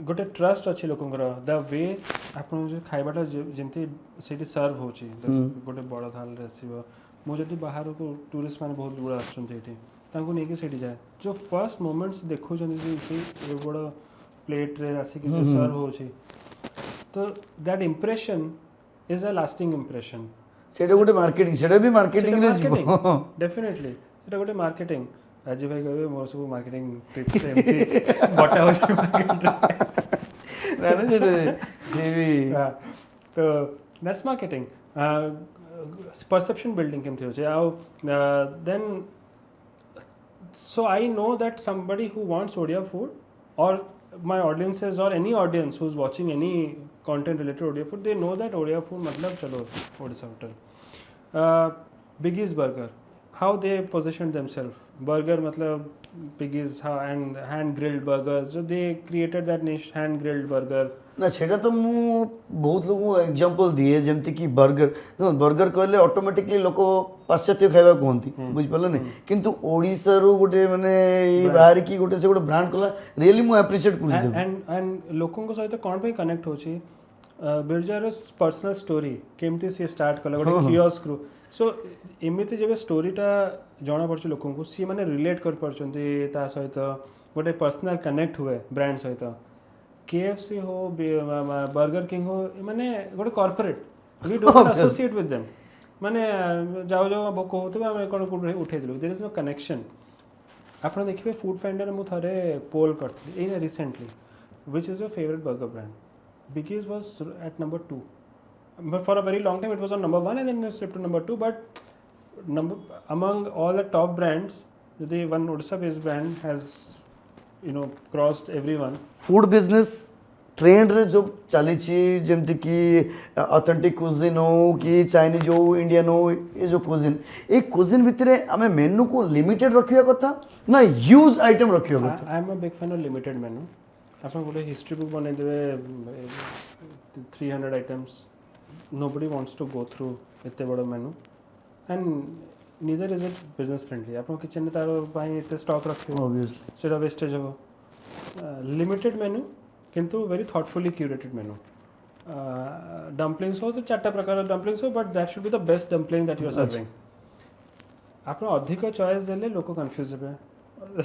गोटे trust अच्छी लोकंकर the way आपन जो खाइबाटा जेमती सेठी सर्व होची गोटे बड़ थाल रे आसीबो मो जदि बाहर को टूरिस्ट माने बहुत गुड़ा आछन सेठी तांको नेकी सेठी जाय जो फर्स्ट मोमेंट्स देखो जंदी से ए बड़ प्लेट रे आसी कि जो सर्व होची तो that impression is a lasting impression सेटा गोटे मार्केटिंग सेटा भी मार्केटिंग रे जीवो डेफिनेटली सेटा गोटे मार्केटिंग राजीव भाई कहबे मोर सब मार्केटिंग टिप्स एमती बटा हो ना ना से भी तो दैट्स मार्केटिंग परसेप्शन बिल्डिंग केमती हो then so I know that somebody who wants Odia food और my audiences or any audience who's watching any content related to Odia food, they know that Odia food matlab chalo Odisha hotel. Biggie's burger, how they position themselves. Burger matlab Biggie's and hand grilled burgers. So they created that niche hand grilled burger. ना सेटा तो मु बहुत लोग example दिए जेमति कि burger burger कहले automatically लोक पाश्चात्य खाइबा कहंती बुझ पल्ला नै किंतु ओडिसा रो गोटे माने ई बाहर की गोटे से गोटे ब्रांड कला रियली मु एप्रिशिएट करछि एंड लोकन को सहित कोन पे कनेक्ट होछि बिरजार पर्सनल स्टोरी केमती से स्टार्ट कला गोटे कियोस्क रो सो एमिति जेबे स्टोरीटा जणा पड़छ लोकन को सी माने रिलेट कर परछंती ता सहित गोटे पर्सनल कनेक्ट हुए ब्रांड सहित KFC हो बर्गर किंग हो माने गोटे corporate we don't associate with them माने जाओ जाओ भोक होतबे हम कोन उठे दिलु देयर इज नो कनेक्शन आपण देखिबे फूड फाइंडर मु थरे पोल करथि ए recently which is your favourite burger brand Biggies was at number 2 but for a very long time it was on number 1 and then it slipped to number 2 but number among all the top brands the one Odisha based brand has crossed everyone. Food business trend रे जो चली छी जेमति कि authentic cuisine हो कि Chinese हो Indian हो ये जो कुजिन ए कुजिन भितरे हमें मेनू को लिमिटेड रखिया कथा ना ह्यूज आइटम रखिया कथा I am a big fan of limited मेनू आपन गोटे हिस्ट्री बुक बनै देबे 300 items nobody wants to go through एते बड़ मेनू and neither is it business friendly आपन किचन में तारो पाई एते स्टॉक रखियो ऑब्वियसली सेटा वेस्टेज हो लिमिटेड मेनू किंतु very thoughtfully curated menu dumplings हो तो चारटा प्रकार डम्पलिंग्स हो but that should be the best dumpling that you are serving आपन अधिक चॉइस देले लोक कंफ्यूज हेबे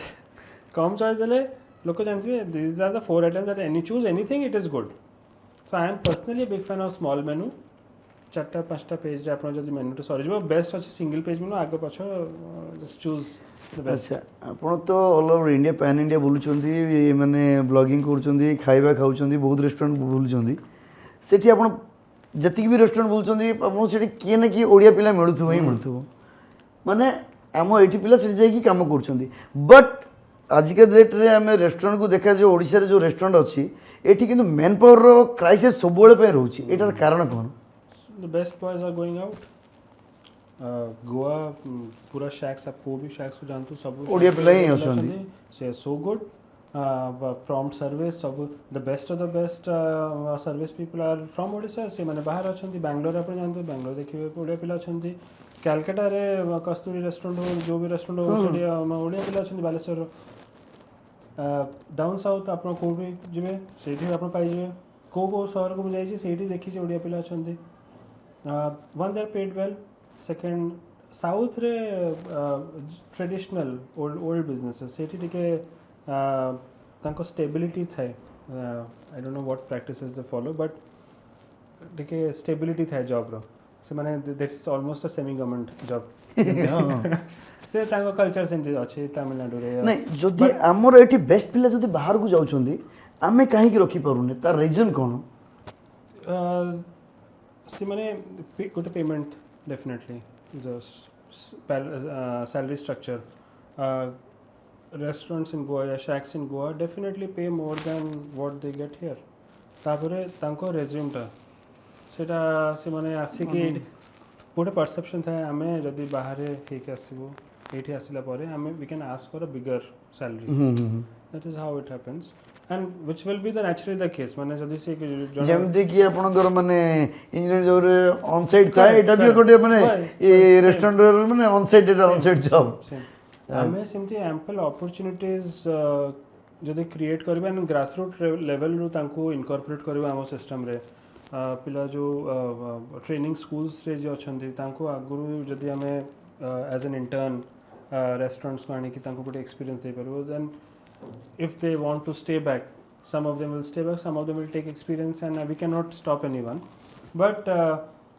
कम चॉइस देले लोक जानथिबे this are the 4 items that any choose anything it is good so I am personally big fan of small menu चारटा पांचटा पेज रे आपन जदी मेनू तो सरी जो बेस्ट अछि सिंगल पेज मेनू आगे पछ जस्ट चूज द बेस्ट अच्छा आपन तो all over India pan India बुलुचंदी माने ब्लॉगिंग करचंदी खाइबा खाउचंदी बहुत रेस्टोरेंट बुलुचंदी सेठी आपन जति भी रेस्टोरेंट बुलुचंदी आपन सेठी के न की ओडिया पिला मिलुथबो ही मिलुथबो माने आमो एठी पिला सेठी जाई की काम करचंदी बट आजिका डेट रे आम रेस्टोरेंट को देखा जो ओडिशा रे जो रेस्टोरेंट अच्छी एठी किंतु मैन पावर रो क्राइसिस सब बेले पे रहउची एटार कारण कोन The best boys are going out. Goa पूरा शैक्स आप को भी शैक्स को जानते हो सब ओडिया पिला ही अछंती से सो गुड प्रॉम्प्ट सर्विस सब the best of the best service people are from Odisha से माने बाहर अछंती बैंगलोर आप जानते हो बैंगलोर देखिए ओडिया पिला अछंती कलकत्ता रे कस्तूरी रेस्टोरेंट हो जो भी रेस्टोरेंट हो ओडिया पिला अछंती बालेश्वर डाउन साउथ आप को भी जिवे सेठी आप पाई जिवे को शहर को जाई छी सेठी देखि ओडिया पिला अछंती one they are paid well. Second, South रे traditional old businesses सेठी टिके तांको stability थाए. I don't know what practices they follow, but टिके stability थाए job रो. से माने that's almost a semi government job. से तांको culture सेमती अछि तमिलनाडु रे. नहीं जदि हमर एठी बेस्ट पिला जदि बाहर को जाउछंदी आमे काहे की रखी परुने तार रीजन कोन से माने गोटे payment definitely salary structure restaurants in Goa या shacks in Goa definitely pay more than what they get here तापरे तांको रेज्यूमटा सेटा से माने आसिकी गोटे परसेप्शन था आमे जदि बाहर हेक आसीबो एठी आसिला परे आमे we can ask for a bigger salary that is how it happens and which will be the naturally the case माने जदि से जेमते कि आपनकर माने इंजीनियर जो ऑन साइट था एटा भी गोटे माने ए रेस्टोरेंट रे माने on site is on site job हमें सिम्पली एम्पल अपॉर्चुनिटीज जदि क्रिएट करबा एंड ग्रास रूट लेवल रो तांको इनकॉर्पोरेट करबा हम सिस्टम रे पिला जो ट्रेनिंग स्कूल्स रे जो अछंती तांको आगुरु जदि हमें एज एन इंटर्न रेस्टोरेंट्स को आने की तांको गोटे एक्सपीरियंस दे परबो then if they want to stay back, some of them will stay back, some of them will take experience, and we cannot stop anyone. But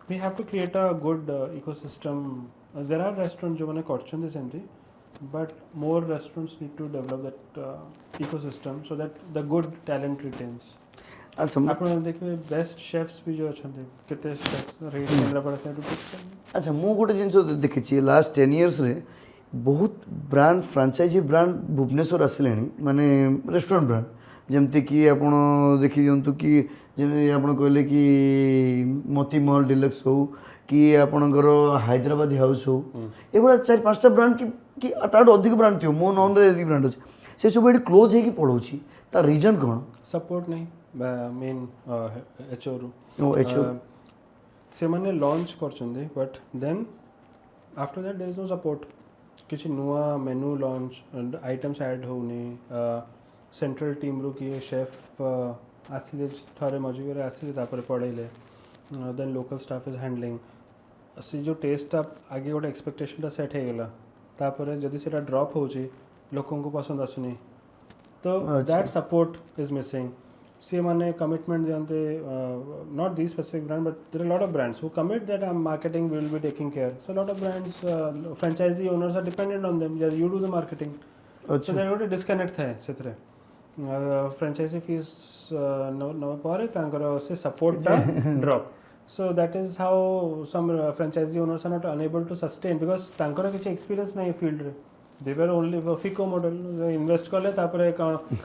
we have to create a good ecosystem. There are restaurants जो मैंने करचंदे सेमती, but more restaurants need to develop that ecosystem so that the good talent retains. अच्छा आपण देखिए best chefs भी जो अछंते केते chefs rate केंद्र पर से अच्छा मु गोटे जिंस देखिछि लास्ट 10 इयर्स रे बहुत ब्रांड फ्रांचाइजी ब्रांड भुवनेश्वर आसिले माने रेस्टोरेंट ब्रांड जमती कि आपण देखि दियंतु कि जे आपण कहले कि मोती महल डिलक्स हो कि आपणकर हैदराबाद हाउस हो एबडा 4-5टा ब्रांड कि ताड अधिक ब्रांड थियो मो नॉन रे अधिक ब्रांड अछि से सब एडी क्लोज हे कि पड़ोछि ता रीजन कोन सपोर्ट नहीं मेन एचओ ओ एचओ से माने लॉन्च करचंदे but then after that there is no support किसी नुआ मेनू लॉन्च आइटम्स ऐड होनी सेंट्रल टीम रो कि शेफ आसिले थरे मजूरी आसिले तापर पड़ैले then local staff is handling से जो टेस्ट आप आगे गोटे एक्सपेक्टेशन सेट हो गला तापर जदि सेटा ड्रॉप होची लोकों को पसंद आसुनी तो दैट सपोर्ट इज मिसिंग सी माने कमिटमेंट दियंते not this specific brand but there are lot of brands who commit that marketing will be taking care so lot of brands franchisee owners are dependent on them you do the marketing so there गोटे disconnect थाए सेथरे franchise fees न पारे तांकर से support टा drop so that is how some franchisee owners are not unable to sustain because tankara kichi experience nahi field re they were only for FICO model invest kale tapare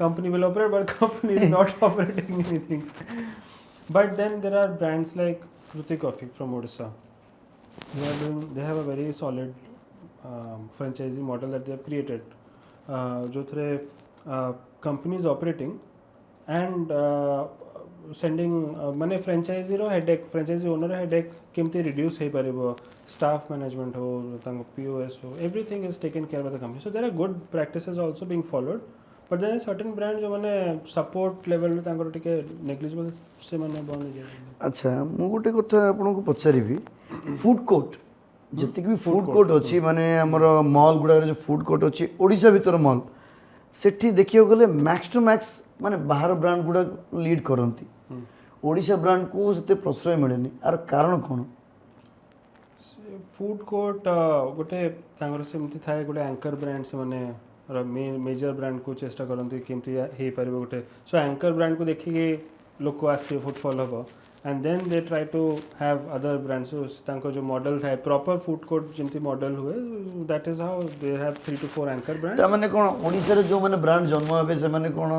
company will operate but company is not operating anything but then there are brands like Kruti Coffee from Odisha they have a very solid franchisee model that they have created jo thre companies operating and sending माने franchisee रो headache franchisee owner headache केमती reduce हे परबो staff management हो तांको POS हो everything is taken care by the company so there are good practices also being followed but there are certain brand जो माने सपोर्ट लेवल रे तांको टिके नेग्लिजिबल से माने बन जाय अच्छा मु गोटे कथा आपन को पचारिबी फूड कोर्ट जति भी फूड कोर्ट अछि माने हमर मॉल गुडा जो फूड कोर्ट अछि ओडिसा भीतर मॉल सेठी देखियो गले मैक्स टू मैक्स माने बाहर ब्रांड गुडा लीड करंती ओडिशा ब्रांड को सेते प्रश्रय मिलेनी आर कारण कोन फूड कोर्ट गोटे तांगर सेमती थाए गोटे एंकर ब्रांड से माने मेजर ब्रांड को चेष्टा करंती केमती हे परबो गोटे सो एंकर ब्रांड को देखि के लोक आसी फुटफॉल हबो and then they try to have other brands. So तांको जो model था proper food court जिनती model हुए, that is how they have 3 to 4 anchor brands. ता माने कोन ओडिसा रे जो माने ब्रांड जन्म हेबे से माने कोन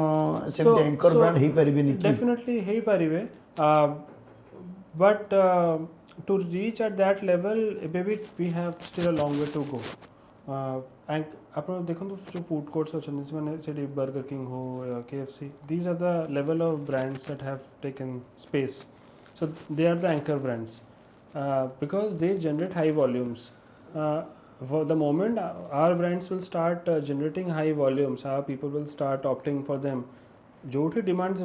सेमते एंकर ब्रांड हे परिबे नि definitely हे परिबे, but to reach at that level maybe we have still a long way to go. And ଆପଣ ଦେଖନ୍ତୁ जो food courts ଅଛନ୍ତି ସେମାନେ ସେଠି Burger King हो या KFC, these are the level of brands that have taken space. So they are the anchor brands because they generate high volumes. For the moment our brands will start generating high volumes, our people will start opting for them. जोठी demand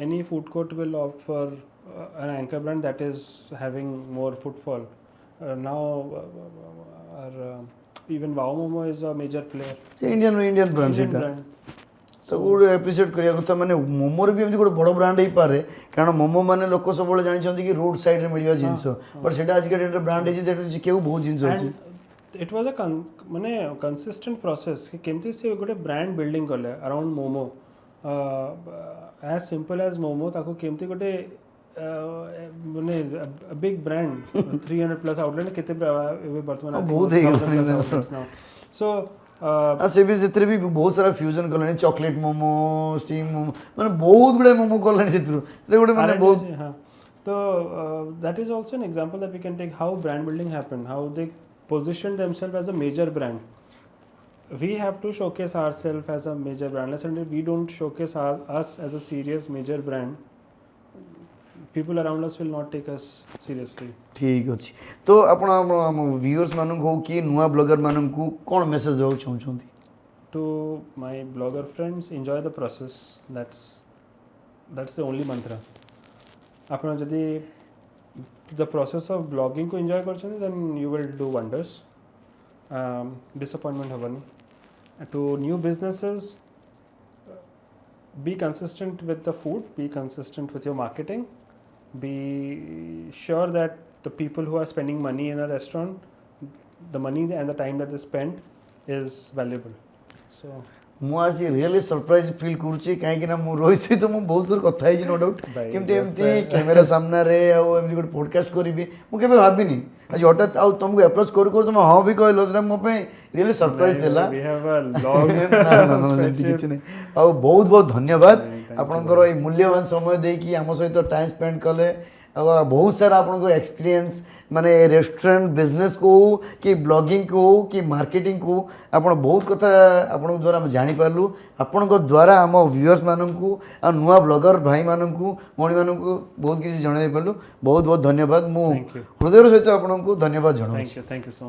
any food court will offer an anchor brand that is having more footfall. Now even Wow Momo is a major player. से Indian brand Indian सेटा brand. तो good episode करिया कथा माने मोमो रे भी एमती गोटे बड़ ब्रांड हे पारे कारण मोमो माने लोक सब बळे जानि छथि कि रोड साइड रे मिलियो जिंस पर सेटा आज के डेट रे ब्रांड हे जेटा केउ बहुत जिंस अछि. And it was a माने consistent process कि केमती से गोटे ब्रांड बिल्डिंग करले around momo, as simple as momo ताको केमती गोटे माने बिग ब्रांड 300 प्लस आउटलेट केते वर्तमान बहुत हे now. So आ से भी जेतरे भी बहुत सारा फ्यूजन करले चॉकलेट मोमो स्टीम मोमो माने बहुत गुडे मोमो करले जेतरु से गुडे माने बहुत हां. So that is also an example that we can take how brand building happened, how they positioned themselves as a major brand. We have to showcase ourselves as a major brand. Unless we don't showcase us as a serious major brand, people around us will not take us seriously. ठीक अछि. तो आपण हम viewers मानन को कि नुवा blogger मानन को कोन मेसेज देउ चाहछोंती? To my blogger friends, enjoy the process. That's the only mantra. आपण जदि the process of blogging को enjoy करछन, then you will do wonders. Disappointment हबनी. To new businesses, be consistent with the food, be consistent with your marketing, be sure that the people who are spending money in a restaurant, the money and the time that they spend is valuable. So मु आज really surprise feel करूची काहे कि ना मु रोहित सहित मु बहुत थोर कथा है नो डाउट केमते एमती कैमरा सामना रे आ एमती गुड पॉडकास्ट करिबी मु केबे भाबिनी आज हठात आ तुमको अप्रोच करू तुम हां भी कहलो जे मो पे रियली सरप्राइज देला. we have a long किछ नै आ बहुत बहुत धन्यवाद आपनकर ए मूल्यवान समय दे कि हम सहित टाइम स्पेंड कले आ बहुत सारा आपनकर एक्सपीरियंस माने रेस्टोरेंट बिजनेस को कि ब्लॉगिंग को कि मार्केटिंग को आपण बहुत कथा आपण द्वारा हम जानि पारलु. आपण को द्वारा हम व्यूअर्स मानन को आ नुवा ब्लॉगर भाई मानन को मोणी मानन को बहुत किसी जणाई पारलु. बहुत बहुत धन्यवाद. मु हृदय सहित आपण को धन्यवाद जणाउ. Thank you so much.